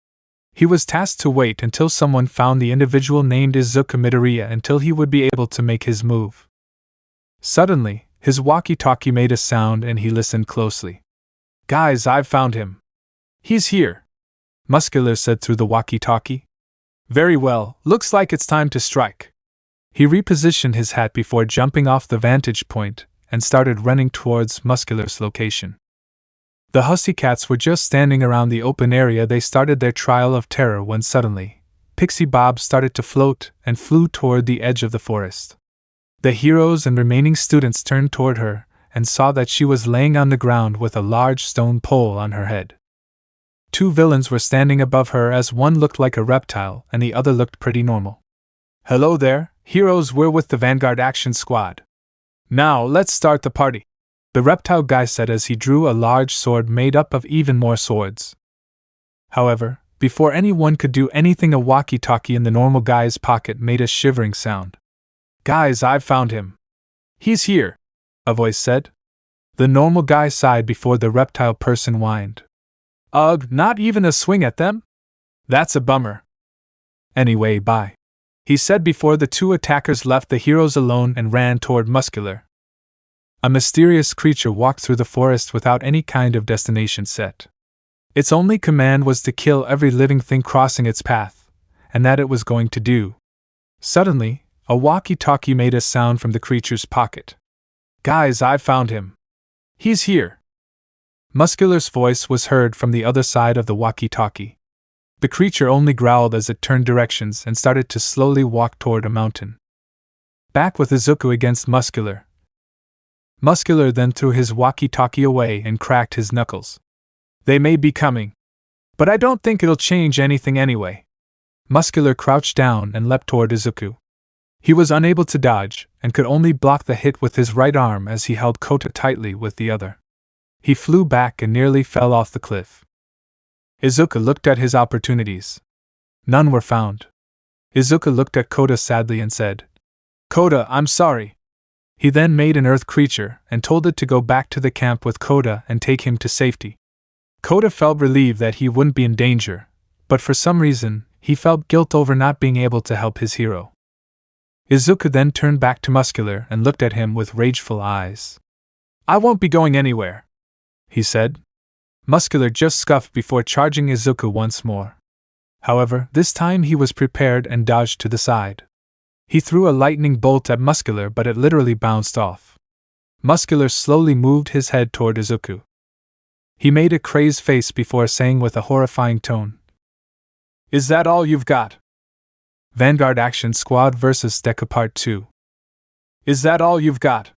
He was tasked to wait until someone found the individual named Izuku Midoriya until he would be able to make his move. Suddenly, his walkie-talkie made a sound and he listened closely. Guys, I've found him. He's here, Muscular said through the walkie-talkie. Very well, looks like it's time to strike. He repositioned his hat before jumping off the vantage point and started running towards Muscular's location. The Hussycats were just standing around the open area they started their trial of terror when suddenly, Pixie Bob started to float and flew toward the edge of the forest. The heroes and remaining students turned toward her and saw that she was laying on the ground with a large stone pole on her head. Two villains were standing above her, as one looked like a reptile and the other looked pretty normal. Hello there, heroes, we're with the Vanguard Action Squad. Now, let's start the party, the reptile guy said as he drew a large sword made up of even more swords. However, before anyone could do anything, a walkie-talkie in the normal guy's pocket made a shivering sound. Guys, I've found him. He's here, a voice said. The normal guy sighed before the reptile person whined. Ugh, not even a swing at them? That's a bummer. Anyway, bye, he said before the two attackers left the heroes alone and ran toward Muscular. A mysterious creature walked through the forest without any kind of destination set. Its only command was to kill every living thing crossing its path, and that it was going to do. Suddenly, a walkie-talkie made a sound from the creature's pocket. Guys, I've found him. He's here. Muscular's voice was heard from the other side of the walkie-talkie. The creature only growled as it turned directions and started to slowly walk toward a mountain. Back with Izuku against Muscular. Muscular then threw his walkie-talkie away and cracked his knuckles. They may be coming, but I don't think it'll change anything anyway. Muscular crouched down and leapt toward Izuku. He was unable to dodge and could only block the hit with his right arm as he held Kota tightly with the other. He flew back and nearly fell off the cliff. Izuku looked at his opportunities. None were found. Izuku looked at Kota sadly and said, Kota, I'm sorry. He then made an earth creature and told it to go back to the camp with Kota and take him to safety. Kota felt relieved that he wouldn't be in danger, but for some reason, he felt guilt over not being able to help his hero. Izuku then turned back to Muscular and looked at him with rageful eyes. I won't be going anywhere, he said. Muscular just scuffed before charging Izuku once more. However, this time he was prepared and dodged to the side. He threw a lightning bolt at Muscular, but it literally bounced off. Muscular slowly moved his head toward Izuku. He made a crazed face before saying with a horrifying tone, Is that all you've got? Vanguard Action Squad vs. Deku Part 2. Is that all you've got?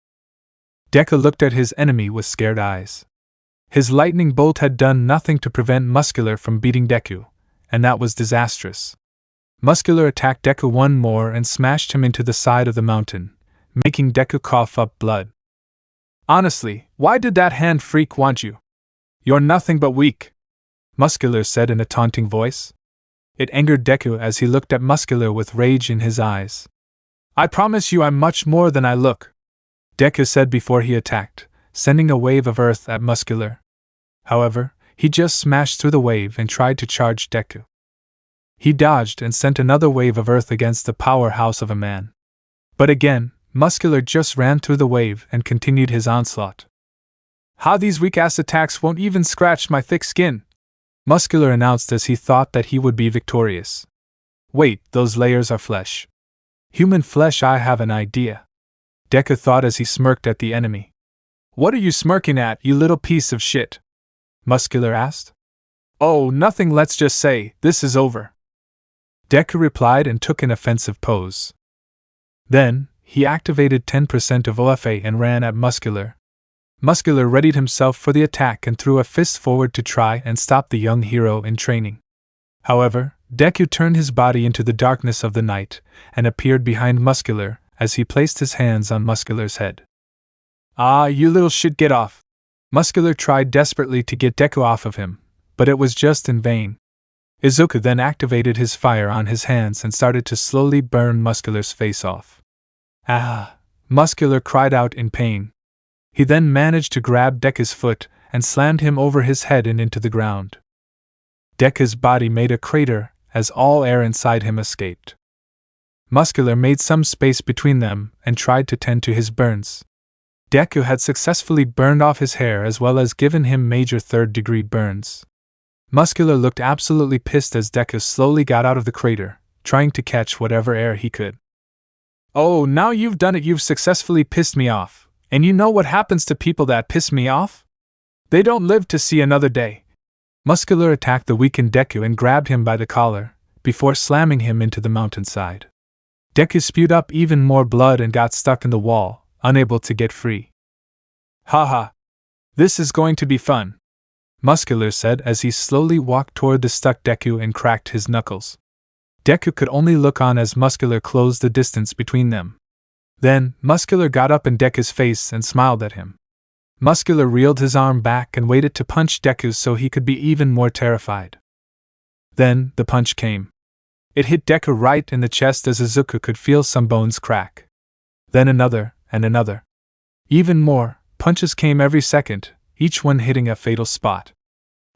Deku looked at his enemy with scared eyes. His lightning bolt had done nothing to prevent Muscular from beating Deku, and that was disastrous. Muscular attacked Deku one more and smashed him into the side of the mountain, making Deku cough up blood. Honestly, why did that hand freak want you? You're nothing but weak, Muscular said in a taunting voice. It angered Deku as he looked at Muscular with rage in his eyes. I promise you I'm much more than I look, Deku said before he attacked, sending a wave of earth at Muscular. However, he just smashed through the wave and tried to charge Deku. He dodged and sent another wave of earth against the powerhouse of a man. But again, Muscular just ran through the wave and continued his onslaught. How these weak-ass attacks won't even scratch my thick skin, Muscular announced as he thought that he would be victorious. Wait, those layers are flesh. Human flesh, I have an idea, Deku thought as he smirked at the enemy. What are you smirking at, you little piece of shit? Muscular asked. Oh, nothing, let's just say, this is over, Deku replied and took an offensive pose. Then, he activated 10% of OFA and ran at Muscular. Muscular readied himself for the attack and threw a fist forward to try and stop the young hero in training. However, Deku turned his body into the darkness of the night and appeared behind Muscular as he placed his hands on Muscular's head. Ah, you little shit, get off! Muscular tried desperately to get Deku off of him, but it was just in vain. Izuku then activated his fire on his hands and started to slowly burn Muscular's face off. Ah! Muscular cried out in pain. He then managed to grab Deku's foot and slammed him over his head and into the ground. Deku's body made a crater as all air inside him escaped. Muscular made some space between them and tried to tend to his burns. Deku had successfully burned off his hair as well as given him major third-degree burns. Muscular looked absolutely pissed as Deku slowly got out of the crater, trying to catch whatever air he could. "Oh, now you've done it, you've successfully pissed me off. And you know what happens to people that piss me off? They don't live to see another day." Muscular attacked the weakened Deku and grabbed him by the collar, before slamming him into the mountainside. Deku spewed up even more blood and got stuck in the wall, unable to get free. "Haha. This is going to be fun," Muscular said as he slowly walked toward the stuck Deku and cracked his knuckles. Deku could only look on as Muscular closed the distance between them. Then, Muscular got up in Deku's face and smiled at him. Muscular reeled his arm back and waited to punch Deku so he could be even more terrified. Then, the punch came. It hit Deku right in the chest as Izuku could feel some bones crack. Then another, and another. Even more, punches came every second, each one hitting a fatal spot.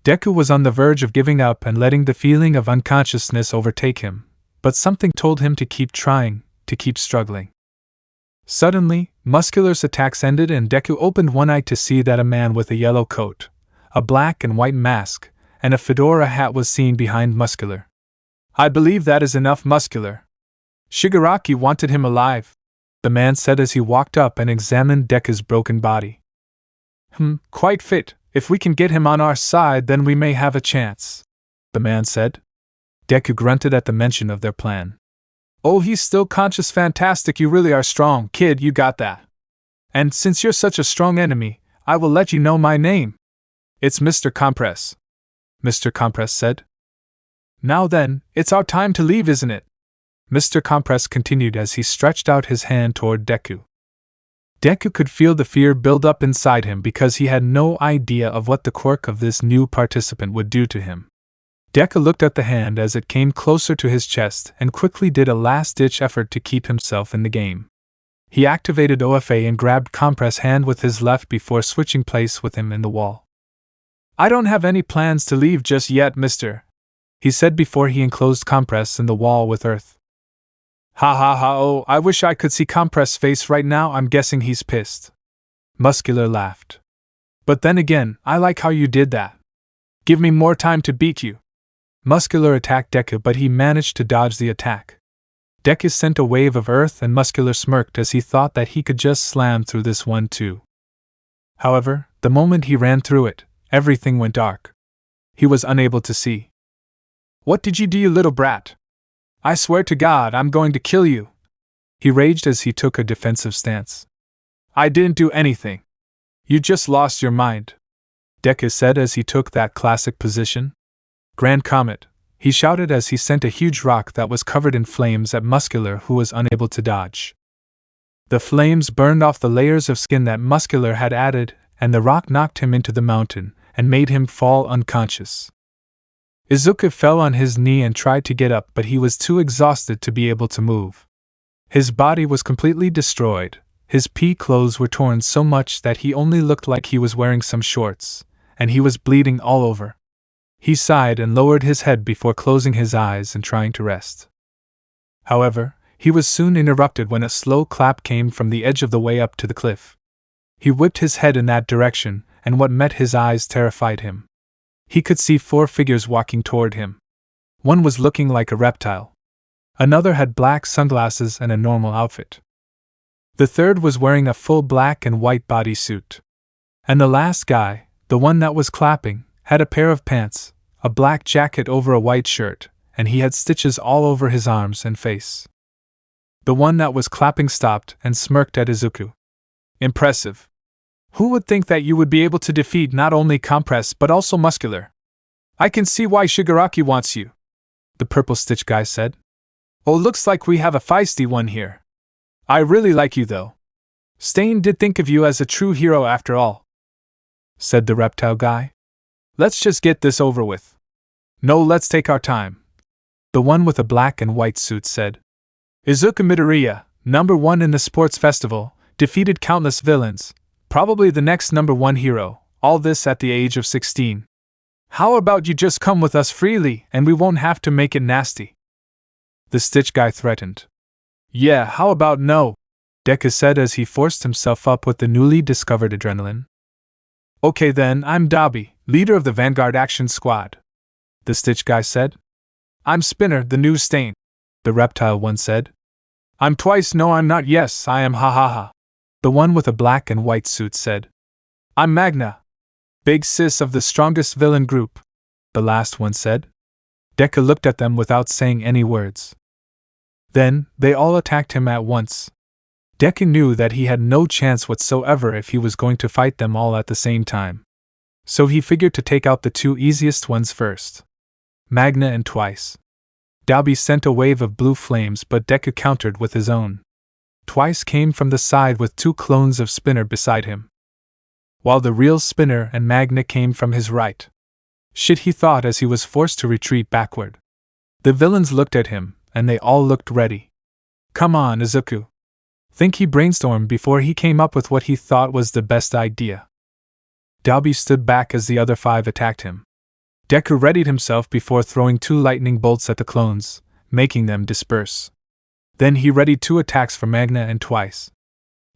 Deku was on the verge of giving up and letting the feeling of unconsciousness overtake him, but something told him to keep trying, to keep struggling. Suddenly, Muscular's attacks ended and Deku opened one eye to see that a man with a yellow coat, a black and white mask, and a fedora hat was seen behind Muscular. "I believe that is enough, Muscular. Shigaraki wanted him alive," the man said as he walked up and examined Deku's broken body. Quite fit. If we can get him on our side, then we may have a chance," the man said. Deku grunted at the mention of their plan. "Oh, he's still conscious, fantastic, you really are strong, kid, you got that. And since you're such a strong enemy, I will let you know my name. It's Mr. Compress," Mr. Compress said. "Now then, it's our time to leave, isn't it?" Mr. Compress continued as he stretched out his hand toward Deku. Deku could feel the fear build up inside him because he had no idea of what the quirk of this new participant would do to him. Deku looked at the hand as it came closer to his chest and quickly did a last-ditch effort to keep himself in the game. He activated OFA and grabbed Compress' hand with his left before switching place with him in the wall. "I don't have any plans to leave just yet, mister," he said before he enclosed Compress in the wall with earth. "Ha ha ha, oh, I wish I could see Compress' face right now, I'm guessing he's pissed." Muscular laughed. "But then again, I like how you did that. Give me more time to beat you." Muscular attacked Deku, but he managed to dodge the attack. Deku sent a wave of earth and Muscular smirked as he thought that he could just slam through this one too. However, the moment he ran through it, everything went dark. He was unable to see. "What did you do, you little brat? I swear to God, I'm going to kill you," he raged as he took a defensive stance. "I didn't do anything. You just lost your mind," Deku said as he took that classic position. "Grand Comet," he shouted as he sent a huge rock that was covered in flames at Muscular, who was unable to dodge. The flames burned off the layers of skin that Muscular had added, and the rock knocked him into the mountain and made him fall unconscious. Izuku fell on his knee and tried to get up, but he was too exhausted to be able to move. His body was completely destroyed. His pea clothes were torn so much that he only looked like he was wearing some shorts, and he was bleeding all over. He sighed and lowered his head before closing his eyes and trying to rest. However, he was soon interrupted when a slow clap came from the edge of the way up to the cliff. He whipped his head in that direction, and what met his eyes terrified him. He could see 4 figures walking toward him. One was looking like a reptile. Another had black sunglasses and a normal outfit. The third was wearing a full black and white bodysuit. And the last guy, the one that was clapping, had a pair of pants, a black jacket over a white shirt, and he had stitches all over his arms and face. The one that was clapping stopped and smirked at Izuku. "Impressive. Who would think that you would be able to defeat not only Compress but also Muscular? I can see why Shigaraki wants you," the purple stitch guy said. "Oh, looks like we have a feisty one here. I really like you though. Stain did think of you as a true hero after all," said the reptile guy. "Let's just get this over with." "No, let's take our time," the one with a black and white suit said. "Izuku Midoriya, #1 in the sports festival, defeated countless villains. Probably the next #1 hero, all this at the age of 16. How about you just come with us freely and we won't have to make it nasty?" The stitch guy threatened. "Yeah, how about no?" Deku said as he forced himself up with the newly discovered adrenaline. Okay then, I'm Dabi, leader of the Vanguard Action Squad, the Stitch guy said. I'm Spinner, the new Stain, the reptile one said. I'm Twice, no I'm not, yes I am, ha ha ha, the one with a black and white suit said. I'm Magna, big sis of the strongest villain group, the last one said. Deku looked at them without saying any words. Then, they all attacked him at once. Deku knew that he had no chance whatsoever if he was going to fight them all at the same time. So he figured to take out the two easiest ones first. Magna and Twice. Dabi sent a wave of blue flames, but Deku countered with his own. Twice came from the side with two clones of Spinner beside him, while the real Spinner and Magna came from his right. Shit, he thought as he was forced to retreat backward. The villains looked at him, and they all looked ready. Come on, Izuku. Think he brainstormed before he came up with what he thought was the best idea. Dabi stood back as the other five attacked him. Deku readied himself before throwing two lightning bolts at the clones, making them disperse. Then he readied two attacks for Magna and Twice.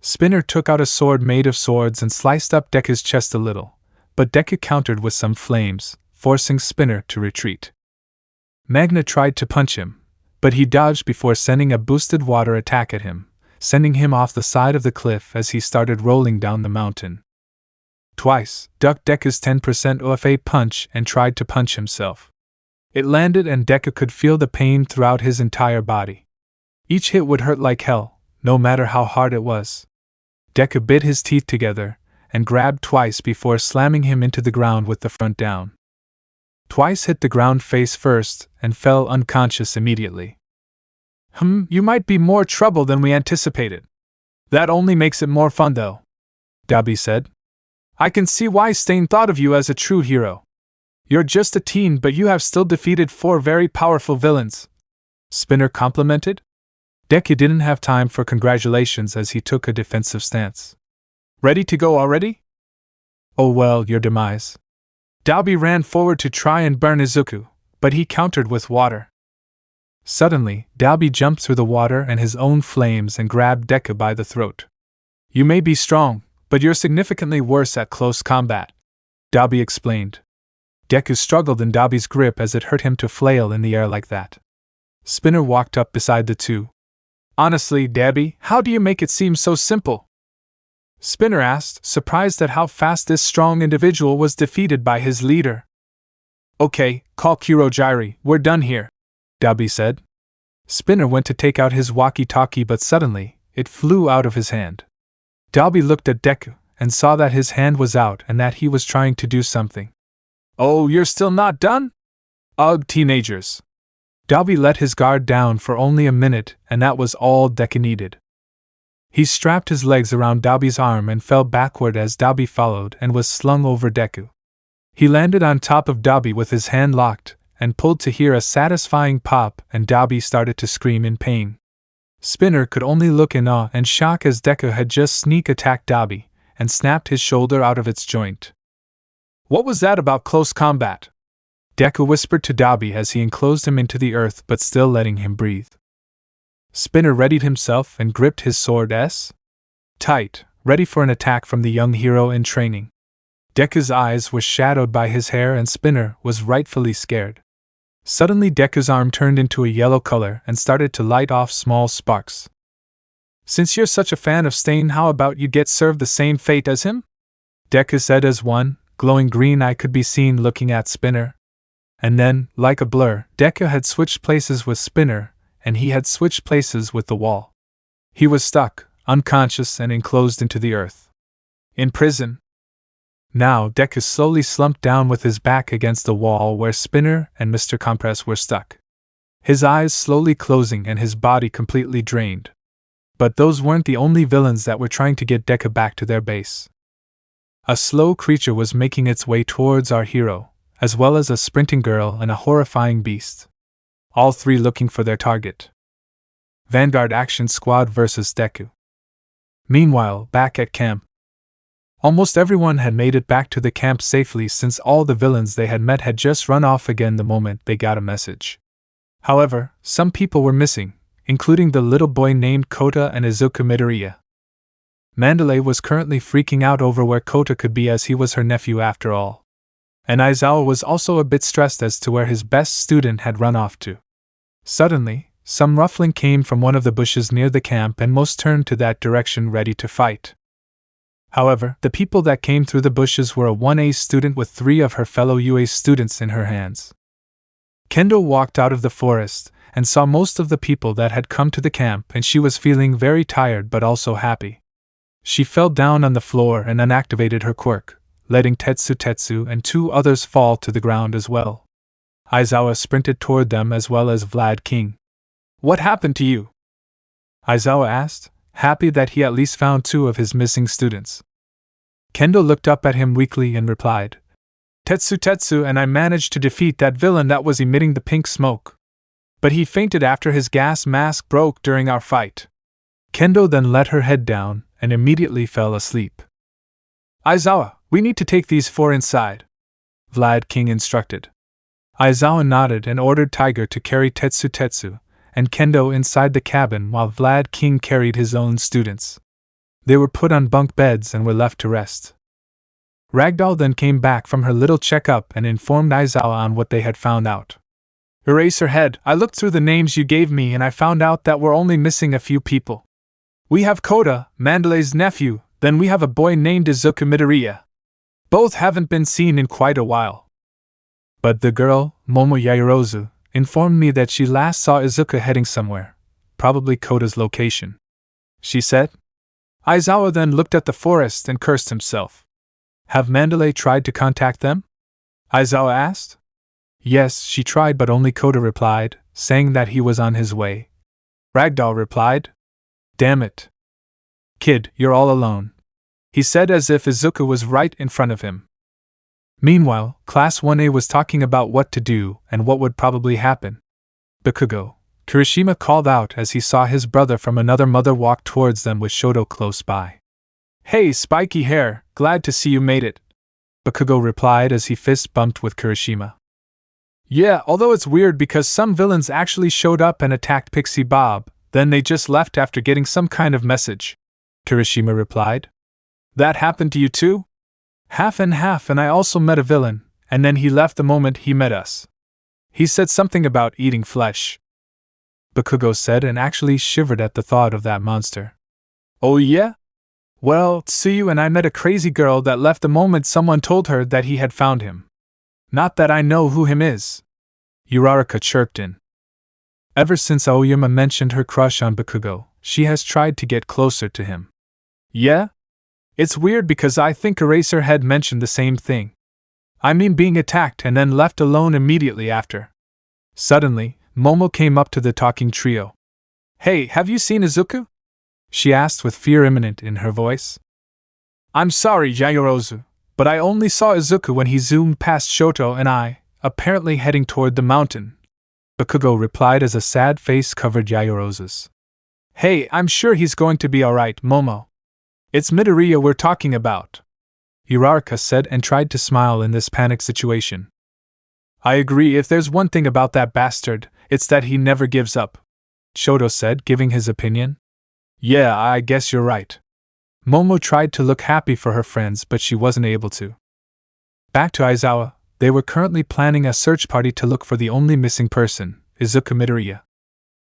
Spinner took out a sword made of swords and sliced up Deku's chest a little, but Deku countered with some flames, forcing Spinner to retreat. Magna tried to punch him, but he dodged before sending a boosted water attack at him, sending him off the side of the cliff as he started rolling down the mountain. Twice ducked Deku's 10% OFA punch and tried to punch himself. It landed and Deku could feel the pain throughout his entire body. Each hit would hurt like hell, no matter how hard it was. Deku bit his teeth together and grabbed Twice before slamming him into the ground with the front down. Twice hit the ground face first and fell unconscious immediately. You might be more trouble than we anticipated. That only makes it more fun though, Dabi said. I can see why Stain thought of you as a true hero. You're just a teen, but you have still defeated 4 very powerful villains, Spinner complimented. Deku didn't have time for congratulations as he took a defensive stance. Ready to go already? Oh well, your demise. Dabi ran forward to try and burn Izuku, but he countered with water. Suddenly, Dabi jumped through the water and his own flames and grabbed Deku by the throat. You may be strong, but you're significantly worse at close combat, Dabi explained. Deku struggled in Dabi's grip as it hurt him to flail in the air like that. Spinner walked up beside the two. Honestly, Dabi, how do you make it seem so simple? Spinner asked, surprised at how fast this strong individual was defeated by his leader. Okay, call Kurojiri, we're done here, Dabi said. Spinner went to take out his walkie-talkie, but suddenly, it flew out of his hand. Dabi looked at Deku and saw that his hand was out and that he was trying to do something. Oh, you're still not done? Ugh, teenagers. Dabi let his guard down for only a minute, and that was all Deku needed. He strapped his legs around Dabi's arm and fell backward as Dabi followed and was slung over Deku. He landed on top of Dabi with his hand locked and pulled to hear a satisfying pop, and Dabi started to scream in pain. Spinner could only look in awe and shock as Deku had just sneak attacked Dabi and snapped his shoulder out of its joint. What was that about close combat? Deku whispered to Dabi as he enclosed him into the earth but still letting him breathe. Spinner readied himself and gripped his sword tight, ready for an attack from the young hero in training. Deku's eyes were shadowed by his hair and Spinner was rightfully scared. Suddenly Deku's arm turned into a yellow color and started to light off small sparks. Since you're such a fan of Stain, how about you get served the same fate as him? Deku said as one glowing green eye could be seen looking at Spinner. And then, like a blur, Deku had switched places with Spinner, and he had switched places with the wall. He was stuck, unconscious and enclosed into the earth. In prison. Now Deku slowly slumped down with his back against the wall where Spinner and Mr. Compress were stuck. His eyes slowly closing and his body completely drained. But those weren't the only villains that were trying to get Deku back to their base. A slow creature was making its way towards our hero, as well as a sprinting girl and a horrifying beast. All three looking for their target. Vanguard Action Squad vs. Deku. Meanwhile, back at camp. Almost everyone had made it back to the camp safely since all the villains they had met had just run off again the moment they got a message. However, some people were missing, including the little boy named Kota and Izuku Midoriya. Mandalay was currently freaking out over where Kota could be, as he was her nephew after all. And Aizawa was also a bit stressed as to where his best student had run off to. Suddenly, some ruffling came from one of the bushes near the camp, and most turned to that direction ready to fight. However, the people that came through the bushes were a 1A student with 3 of her fellow UA students in her hands. Kendo walked out of the forest and saw most of the people that had come to the camp, and she was feeling very tired but also happy. She fell down on the floor and unactivated her quirk, letting Tetsu and 2 others fall to the ground as well. Aizawa sprinted toward them, as well as Vlad King. "What happened to you?" Aizawa asked, happy that he at least found 2 of his missing students. Kendo looked up at him weakly and replied, Tetsu and I managed to defeat that villain that was emitting the pink smoke. But he fainted after his gas mask broke during our fight." Kendo then let her head down and immediately fell asleep. "Aizawa, we need to take these 4 inside," Vlad King instructed. Aizawa nodded and ordered Tiger to carry Tetsu and Kendo inside the cabin, while Vlad King carried his own students. They were put on bunk beds and were left to rest. Ragdoll then came back from her little checkup and informed Aizawa on what they had found out. "Eraserhead, I looked through the names you gave me and I found out that we're only missing a few people. We have Kota, Mandalay's nephew, then we have a boy named Izuku Midoriya. Both haven't been seen in quite a while. But the girl, Momo Yaoyorozu, informed me that she last saw Izuku heading somewhere, probably Kota's location," she said. Aizawa then looked at the forest and cursed himself. "Have Mandalay tried to contact them?" Aizawa asked. "Yes, she tried, but only Kota replied, saying that he was on his way." Ragdoll replied, "Damn it. Kid, you're all alone," he said, as if Izuku was right in front of him. Meanwhile, Class 1A was talking about what to do and what would probably happen. "Bakugo," Kirishima called out as he saw his brother from another mother walk towards them with Shoto close by. "Hey, spiky hair, glad to see you made it," Bakugo replied as he fist bumped with Kirishima. "Yeah, although it's weird because some villains actually showed up and attacked Pixie Bob, then they just left after getting some kind of message," Kirishima replied. "That happened to you too?" "Half and half, and I also met a villain, and then he left the moment he met us. He said something about eating flesh," Bakugo said, and actually shivered at the thought of that monster. "Oh yeah? Well, Tsuyu and I met a crazy girl that left the moment someone told her that he had found him. Not that I know who him is," Uraraka chirped in. Ever since Aoyama mentioned her crush on Bakugo, she has tried to get closer to him. "Yeah? It's weird because I think Eraserhead mentioned the same thing. I mean being attacked and then left alone immediately after." Suddenly, Momo came up to the talking trio. "Hey, have you seen Izuku?" she asked with fear imminent in her voice. "I'm sorry, Yaoyorozu, but I only saw Izuku when he zoomed past Shoto and I, apparently heading toward the mountain," Bakugo replied as a sad face covered Yaoyorozu's. "Hey, I'm sure he's going to be alright, Momo. It's Midoriya we're talking about," Uraraka said and tried to smile in this panic situation. "I agree, if there's one thing about that bastard, it's that he never gives up," Shoto said, giving his opinion. "Yeah, I guess you're right." Momo tried to look happy for her friends, but she wasn't able to. Back to Aizawa, they were currently planning a search party to look for the only missing person, Izuku Midoriya.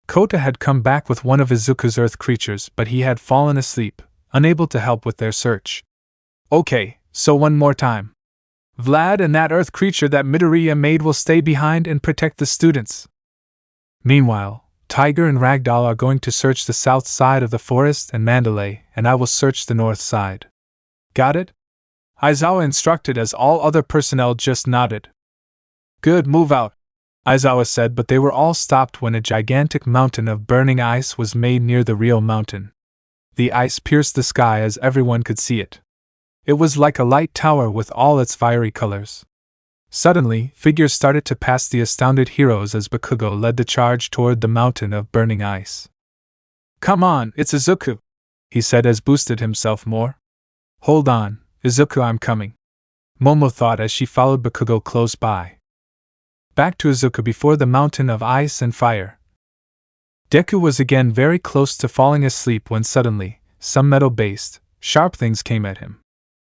Kota had come back with one of Izuku's earth creatures, but he had fallen asleep, unable to help with their search. "Okay, so one more time. Vlad and that earth creature that Midoriya made will stay behind and protect the students. Meanwhile, Tiger and Ragdoll are going to search the south side of the forest and Mandalay, and I will search the north side. Got it?" Aizawa instructed as all other personnel just nodded. "Good, move out," Aizawa said, but they were all stopped when a gigantic mountain of burning ice was made near the real mountain. The ice pierced the sky as everyone could see it. It was like a light tower with all its fiery colors. Suddenly, figures started to pass the astounded heroes as Bakugo led the charge toward the mountain of burning ice. "Come on, it's Izuku," he said as boosted himself more. "Hold on, Izuku, I'm coming," Momo thought as she followed Bakugo close by. Back to Izuku before the mountain of ice and fire. Deku was again very close to falling asleep when suddenly, some metal-based, sharp things came at him.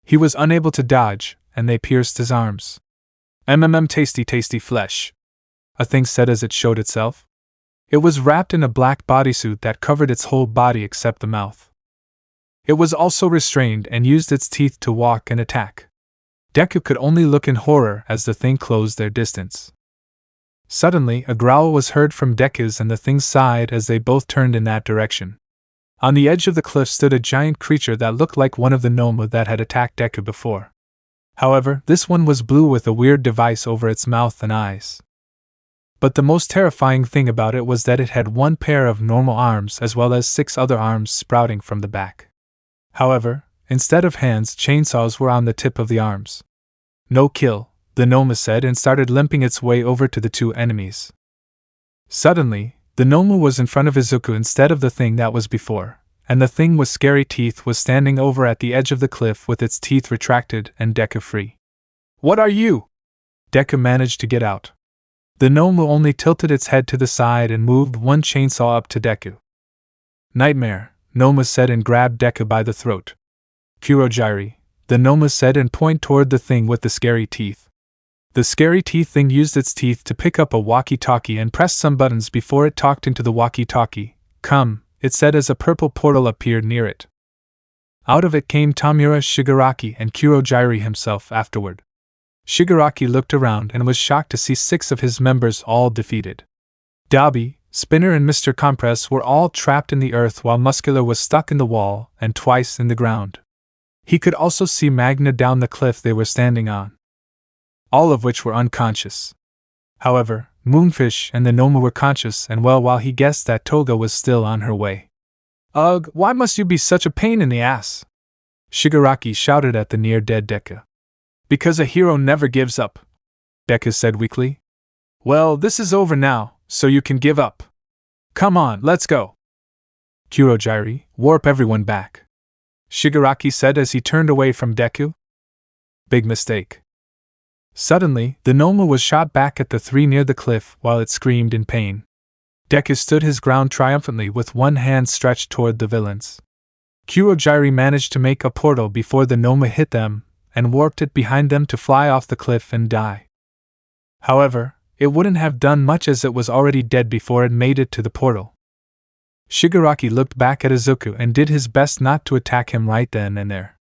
He was unable to dodge, and they pierced his arms. Tasty tasty flesh, a thing said as it showed itself. It was wrapped in a black bodysuit that covered its whole body except the mouth. It was also restrained and used its teeth to walk and attack. Deku could only look in horror as the thing closed their distance. Suddenly, a growl was heard from Deku's and the thing sighed as they both turned in that direction. On the edge of the cliff stood a giant creature that looked like one of the Momo that had attacked Deku before. However, this one was blue with a weird device over its mouth and eyes. But the most terrifying thing about it was that it had one pair of normal arms as well as 6 other arms sprouting from the back. However, instead of hands, chainsaws were on the tip of the arms. No kill, the Noma said, and started limping its way over to the 2 enemies. Suddenly, the Noma was in front of Izuku instead of the thing that was before, and the thing with scary teeth was standing over at the edge of the cliff with its teeth retracted and Deku free. "What are you?" Deku managed to get out. The Noma only tilted its head to the side and moved one chainsaw up to Deku. "Nightmare," Noma said and grabbed Deku by the throat. "Kurogiri," the Noma said and pointed toward the thing with the scary teeth. The scary teeth thing used its teeth to pick up a walkie-talkie and press some buttons before it talked into the walkie-talkie. "Come," it said as a purple portal appeared near it. Out of it came Tamura, Shigaraki, and Kurogiri himself afterward. Shigaraki looked around and was shocked to see 6 of his members all defeated. Dabi, Spinner, and Mr. Compress were all trapped in the earth while Muscular was stuck in the wall and twice in the ground. He could also see Magna down the cliff they were standing on. All of which were unconscious. However, Moonfish and the Noma were conscious, and while he guessed that Toga was still on her way. "Ugh, why must you be such a pain in the ass?" Shigaraki shouted at the near-dead Deku. "Because a hero never gives up," Deku said weakly. "Well, this is over now, so you can give up. Come on, let's go." "Kurogiri, warp everyone back," Shigaraki said as he turned away from Deku. "Big mistake." Suddenly, the Noma was shot back at the 3 near the cliff while it screamed in pain. Deku stood his ground triumphantly with one hand stretched toward the villains. Kurogiri managed to make a portal before the Noma hit them, and warped it behind them to fly off the cliff and die. However, it wouldn't have done much as it was already dead before it made it to the portal. Shigaraki looked back at Izuku and did his best not to attack him right then and there.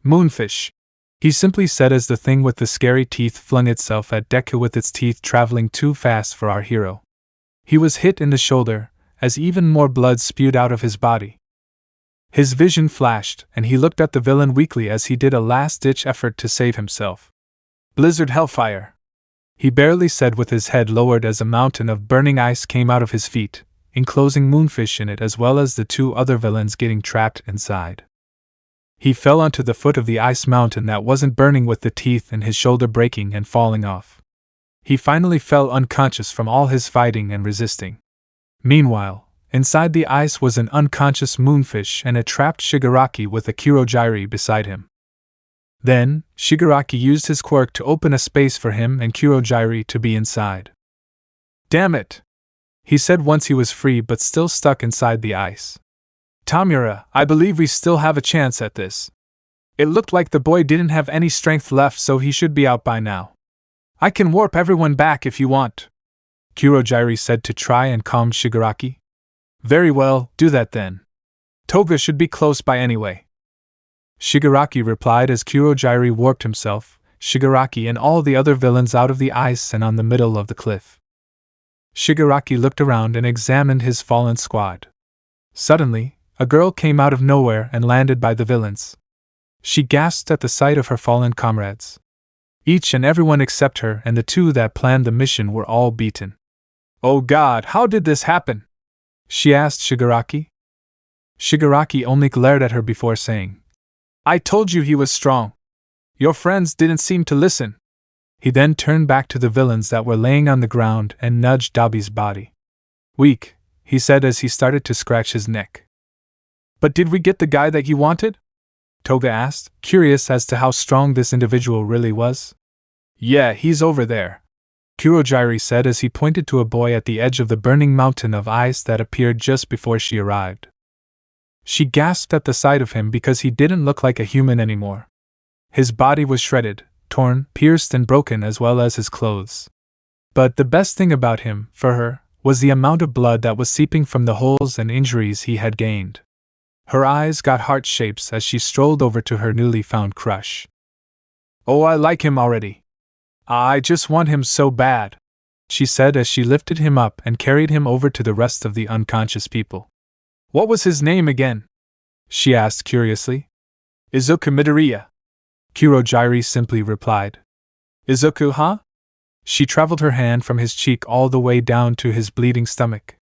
"Moonfish," he simply said as the thing with the scary teeth flung itself at Deku with its teeth traveling too fast for our hero. He was hit in the shoulder, as even more blood spewed out of his body. His vision flashed, and he looked at the villain weakly as he did a last-ditch effort to save himself. "Blizzard Hellfire," he barely said with his head lowered as a mountain of burning ice came out of his feet, enclosing Moonfish in it as well as the 2 other villains getting trapped inside. He fell onto the foot of the ice mountain that wasn't burning with the teeth in his shoulder breaking and falling off. He finally fell unconscious from all his fighting and resisting. Meanwhile, inside the ice was an unconscious Moonfish and a trapped Shigaraki with a Kurogiri beside him. Then, Shigaraki used his quirk to open a space for him and Kurogiri to be inside. "Damn it!" he said once he was free but still stuck inside the ice. "Tamura, I believe we still have a chance at this. It looked like the boy didn't have any strength left, so he should be out by now. I can warp everyone back if you want," Kurogiri said to try and calm Shigaraki. "Very well, do that then. Toga should be close by anyway," Shigaraki replied as Kurogiri warped himself, Shigaraki and all the other villains out of the ice and on the middle of the cliff. Shigaraki looked around and examined his fallen squad. Suddenly, a girl came out of nowhere and landed by the villains. She gasped at the sight of her fallen comrades. Each and everyone except her and the 2 that planned the mission were all beaten. "Oh God, how did this happen?" she asked Shigaraki. Shigaraki only glared at her before saying, "I told you he was strong. Your friends didn't seem to listen." He then turned back to the villains that were laying on the ground and nudged Dabi's body. "Weak," he said as he started to scratch his neck. "But did we get the guy that you wanted?" Toga asked, curious as to how strong this individual really was. "Yeah, he's over there," Kurojiri said as he pointed to a boy at the edge of the burning mountain of ice that appeared just before she arrived. She gasped at the sight of him because he didn't look like a human anymore. His body was shredded, torn, pierced, and broken, as well as his clothes. But the best thing about him, for her, was the amount of blood that was seeping from the holes and injuries he had gained. Her eyes got heart shapes as she strolled over to her newly found crush. "Oh, I like him already. I just want him so bad," she said as she lifted him up and carried him over to the rest of the unconscious people. "What was his name again?" she asked curiously. "Izuku Midoriya," Kurojiri simply replied. "Izuku, huh?" She traveled her hand from his cheek all the way down to his bleeding stomach.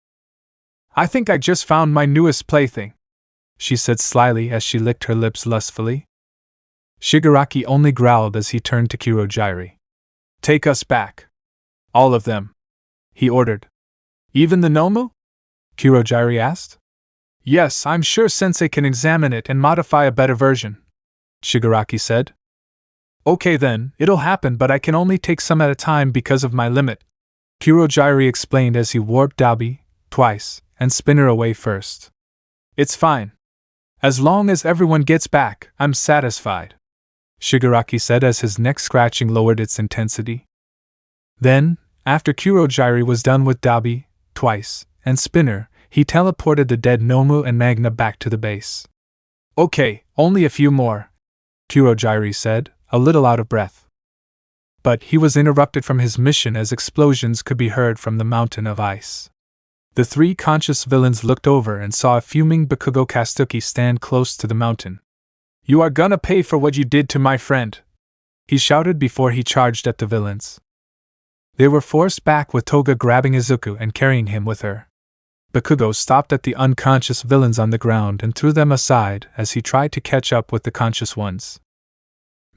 "I think I just found my newest plaything," she said slyly as she licked her lips lustfully. Shigaraki only growled as he turned to Kurojiri. "Take us back. All of them," he ordered. "Even the Nomu?" Kurojiri asked. "Yes, I'm sure Sensei can examine it and modify a better version," Shigaraki said. "Okay then, it'll happen, but I can only take some at a time because of my limit," Kurojiri explained as he warped Dabi, twice, and Spinner away first. "It's fine. As long as everyone gets back, I'm satisfied," Shigaraki said as his neck scratching lowered its intensity. Then, after Kurojiri was done with Dabi, twice, and Spinner, he teleported the dead Nomu and Magna back to the base. "Okay, only a few more," Kurojiri said, a little out of breath. But he was interrupted from his mission as explosions could be heard from the mountain of ice. The three conscious villains looked over and saw a fuming Bakugo Kastuki stand close to the mountain. "You are gonna pay for what you did to my friend," he shouted before he charged at the villains. They were forced back with Toga grabbing Izuku and carrying him with her. Bakugo stopped at the unconscious villains on the ground and threw them aside as he tried to catch up with the conscious ones.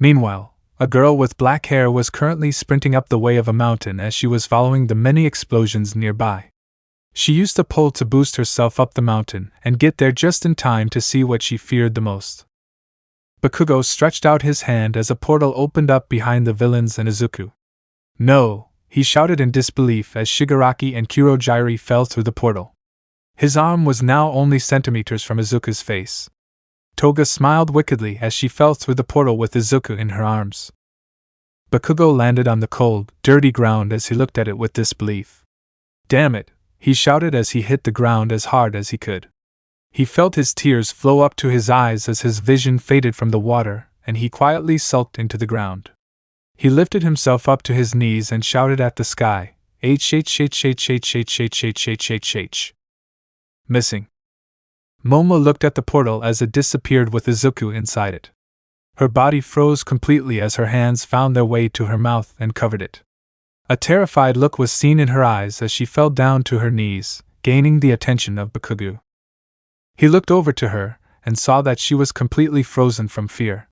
Meanwhile, a girl with black hair was currently sprinting up the way of a mountain as she was following the many explosions nearby. She used a pole to boost herself up the mountain and get there just in time to see what she feared the most. Bakugo stretched out his hand as a portal opened up behind the villains and Izuku. "No!" he shouted in disbelief as Shigaraki and Kurojiri fell through the portal. His arm was now only centimeters from Izuku's face. Toga smiled wickedly as she fell through the portal with Izuku in her arms. Bakugo landed on the cold, dirty ground as he looked at it with disbelief. "Damn it!" he shouted as he hit the ground as hard as he could. He felt his tears flow up to his eyes as his vision faded from the water, and he quietly sulked into the ground. He lifted himself up to his knees and shouted at the sky, H. Missing. Momo looked at the portal as it disappeared with Izuku inside it. Her body froze completely as her hands found their way to her mouth and covered it. A terrified look was seen in her eyes as she fell down to her knees, gaining the attention of Bakugo. He looked over to her and saw that she was completely frozen from fear.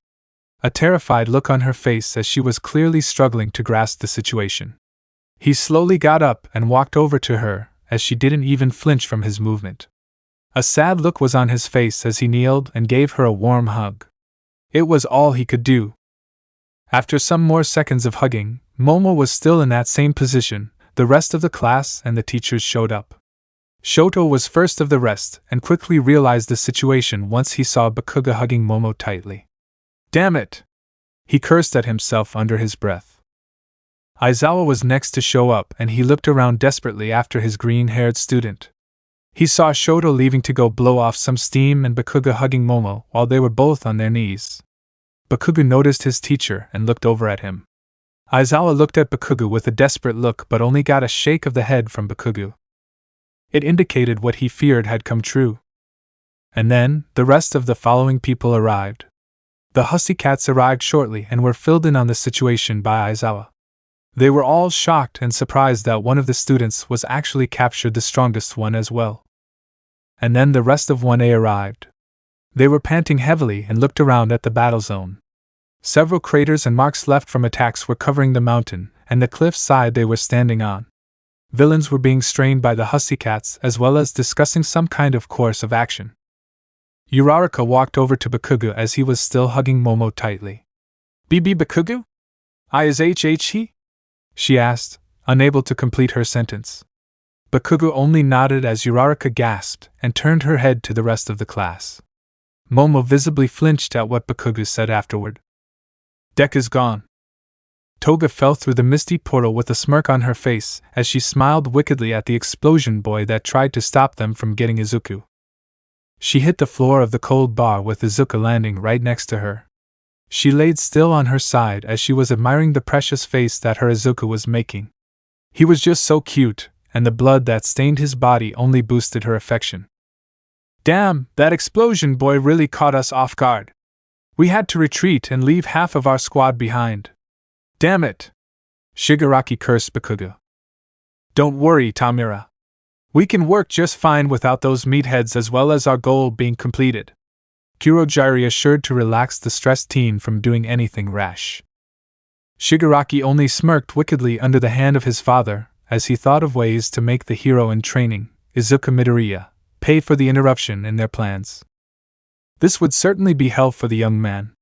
A terrified look on her face as she was clearly struggling to grasp the situation. He slowly got up and walked over to her as she didn't even flinch from his movement. A sad look was on his face as he kneeled and gave her a warm hug. It was all he could do. After some more seconds of hugging, Momo was still in that same position. The rest of the class and the teachers showed up. Shoto was first of the rest and quickly realized the situation once he saw Bakugo hugging Momo tightly. "Damn it!" he cursed at himself under his breath. Aizawa was next to show up and he looked around desperately after his green-haired student. He saw Shoto leaving to go blow off some steam and Bakugo hugging Momo while they were both on their knees. Bakugo noticed his teacher and looked over at him. Aizawa looked at Bakugo with a desperate look but only got a shake of the head from Bakugo. It indicated what he feared had come true. And then, the rest of the following people arrived. The Hussy Cats arrived shortly and were filled in on the situation by Aizawa. They were all shocked and surprised that one of the students was actually captured, the strongest one as well. And then the rest of 1A arrived. They were panting heavily and looked around at the battle zone. Several craters and marks left from attacks were covering the mountain and the cliff side they were standing on. Villains were being strained by the Hussy Cats as well as discussing some kind of course of action. Uraraka walked over to Bakugo as he was still hugging Momo tightly. "BB Bakugo? I is HH he?" she asked, unable to complete her sentence. Bakugo only nodded as Uraraka gasped and turned her head to the rest of the class. Momo visibly flinched at what Bakugo said afterward. Deku's gone. Toga fell through the misty portal with a smirk on her face as she smiled wickedly at the explosion boy that tried to stop them from getting Izuku. She hit the floor of the cold bar with Izuku landing right next to her. She laid still on her side as she was admiring the precious face that her Izuku was making. He was just so cute, and the blood that stained his body only boosted her affection. Damn, that explosion boy really caught us off guard. We had to retreat and leave half of our squad behind. Damn it! Shigaraki cursed Bakugo. Don't worry, Tamira. We can work just fine without those meatheads as well as our goal being completed. Kurogiri assured to relax the stressed teen from doing anything rash. Shigaraki only smirked wickedly under the hand of his father as he thought of ways to make the hero in training, Izuku Midoriya, pay for the interruption in their plans. This would certainly be hell for the young man.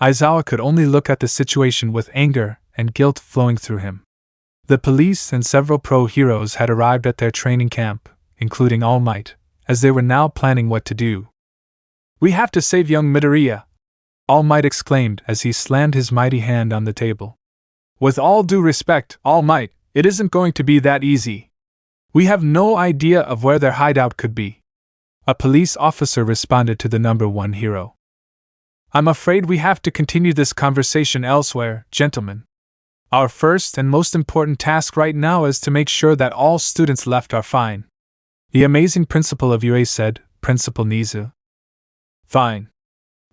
Aizawa could only look at the situation with anger and guilt flowing through him. The police and several pro-heroes had arrived at their training camp, including All Might, as they were now planning what to do. We have to save young Midoriya, All Might exclaimed as he slammed his mighty hand on the table. With all due respect, All Might, it isn't going to be that easy. We have no idea of where their hideout could be. A police officer responded to the number one hero. I'm afraid we have to continue this conversation elsewhere, gentlemen. Our first and most important task right now is to make sure that all students left are fine. The amazing principal of UA said, Principal Nizu. Fine.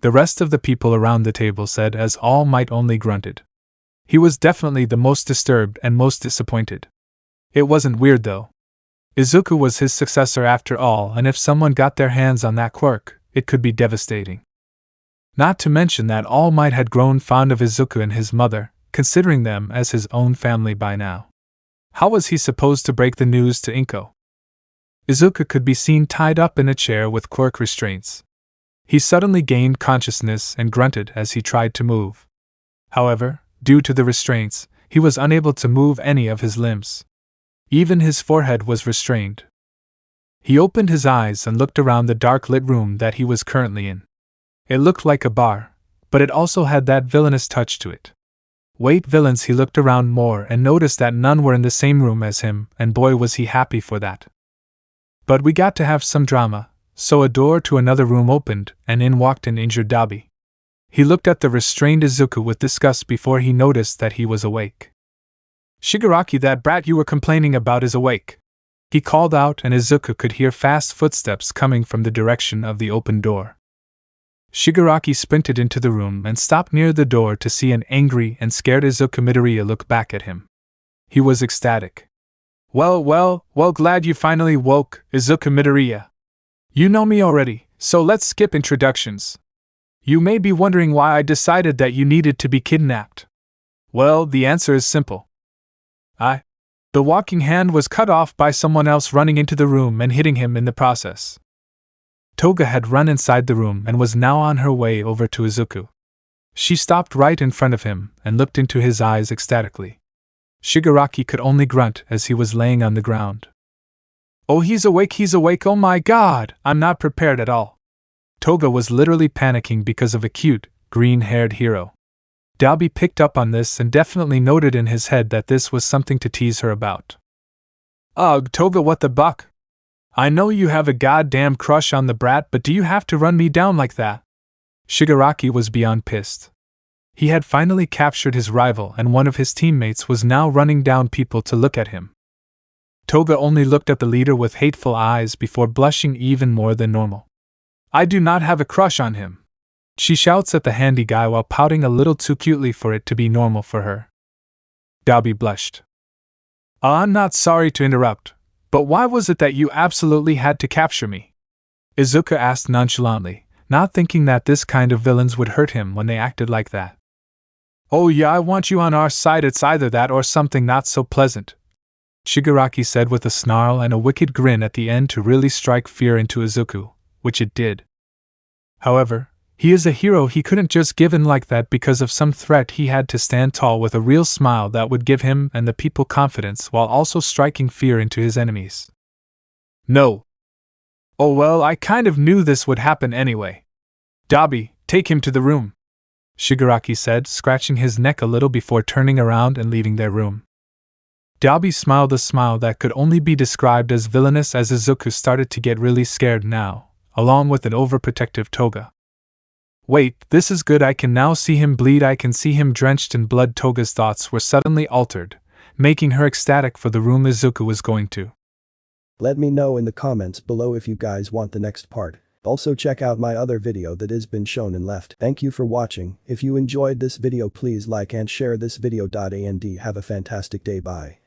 The rest of the people around the table said as All Might only grunted. He was definitely the most disturbed and most disappointed. It wasn't weird though. Izuku was his successor after all, and if someone got their hands on that quirk, it could be devastating. Not to mention that All Might had grown fond of Izuku and his mother, considering them as his own family by now. How was he supposed to break the news to Inko? Izuku could be seen tied up in a chair with quirk restraints. He suddenly gained consciousness and grunted as he tried to move. However, due to the restraints, he was unable to move any of his limbs. Even his forehead was restrained. He opened his eyes and looked around the dark-lit room that he was currently in. It looked like a bar, but it also had that villainous touch to it. Wait, villains! He looked around more and noticed that none were in the same room as him, and boy was he happy for that. But we got to have some drama, so a door to another room opened, and in walked an injured Dabi. He looked at the restrained Izuku with disgust before he noticed that he was awake. Shigaraki, that brat you were complaining about is awake, he called out, and Izuku could hear fast footsteps coming from the direction of the open door. Shigaraki sprinted into the room and stopped near the door to see an angry and scared Izuku Midoriya look back at him. He was ecstatic. Well, glad you finally woke, Izuku Midoriya. You know me already, so let's skip introductions. You may be wondering why I decided that you needed to be kidnapped. Well, the answer is simple. The walking hand was cut off by someone else running into the room and hitting him in the process. Toga had run inside the room and was now on her way over to Izuku. She stopped right in front of him and looked into his eyes ecstatically. Shigaraki could only grunt as he was laying on the ground. Oh, he's awake, oh my god, I'm not prepared at all. Toga was literally panicking because of a cute, green-haired hero. Dabi picked up on this and definitely noted in his head that this was something to tease her about. Ugh, Toga, what the buck? I know you have a goddamn crush on the brat, but do you have to run me down like that? Shigaraki was beyond pissed. He had finally captured his rival, and one of his teammates was now running down people to look at him. Toga only looked at the leader with hateful eyes before blushing even more than normal. I do not have a crush on him, she shouts at the handy guy while pouting a little too cutely for it to be normal for her. Dabi blushed. I'm not sorry to interrupt, but why was it that you absolutely had to capture me? Izuku asked nonchalantly, not thinking that this kind of villains would hurt him when they acted like that. Oh yeah, I want you on our side, it's either that or something not so pleasant, Shigaraki said with a snarl and a wicked grin at the end to really strike fear into Izuku, which it did. However, He is a hero. He couldn't just give in like that because of some threat. He had to stand tall with a real smile that would give him and the people confidence while also striking fear into his enemies. No. Oh well, I kind of knew this would happen anyway. Dabi, take him to the room, Shigaraki said, scratching his neck a little before turning around and leaving their room. Dabi smiled a smile that could only be described as villainous as Izuku started to get really scared now, along with an overprotective toga. Wait, this is good. I can now see him bleed. I can see him drenched in blood. Toga's thoughts were suddenly altered, making her ecstatic for the room Izuku was going to. Let me know in the comments below if you guys want the next part. Also check out my other video that has been shown and left. Thank you for watching. If you enjoyed this video, please like and share this video. And have a fantastic day. Bye.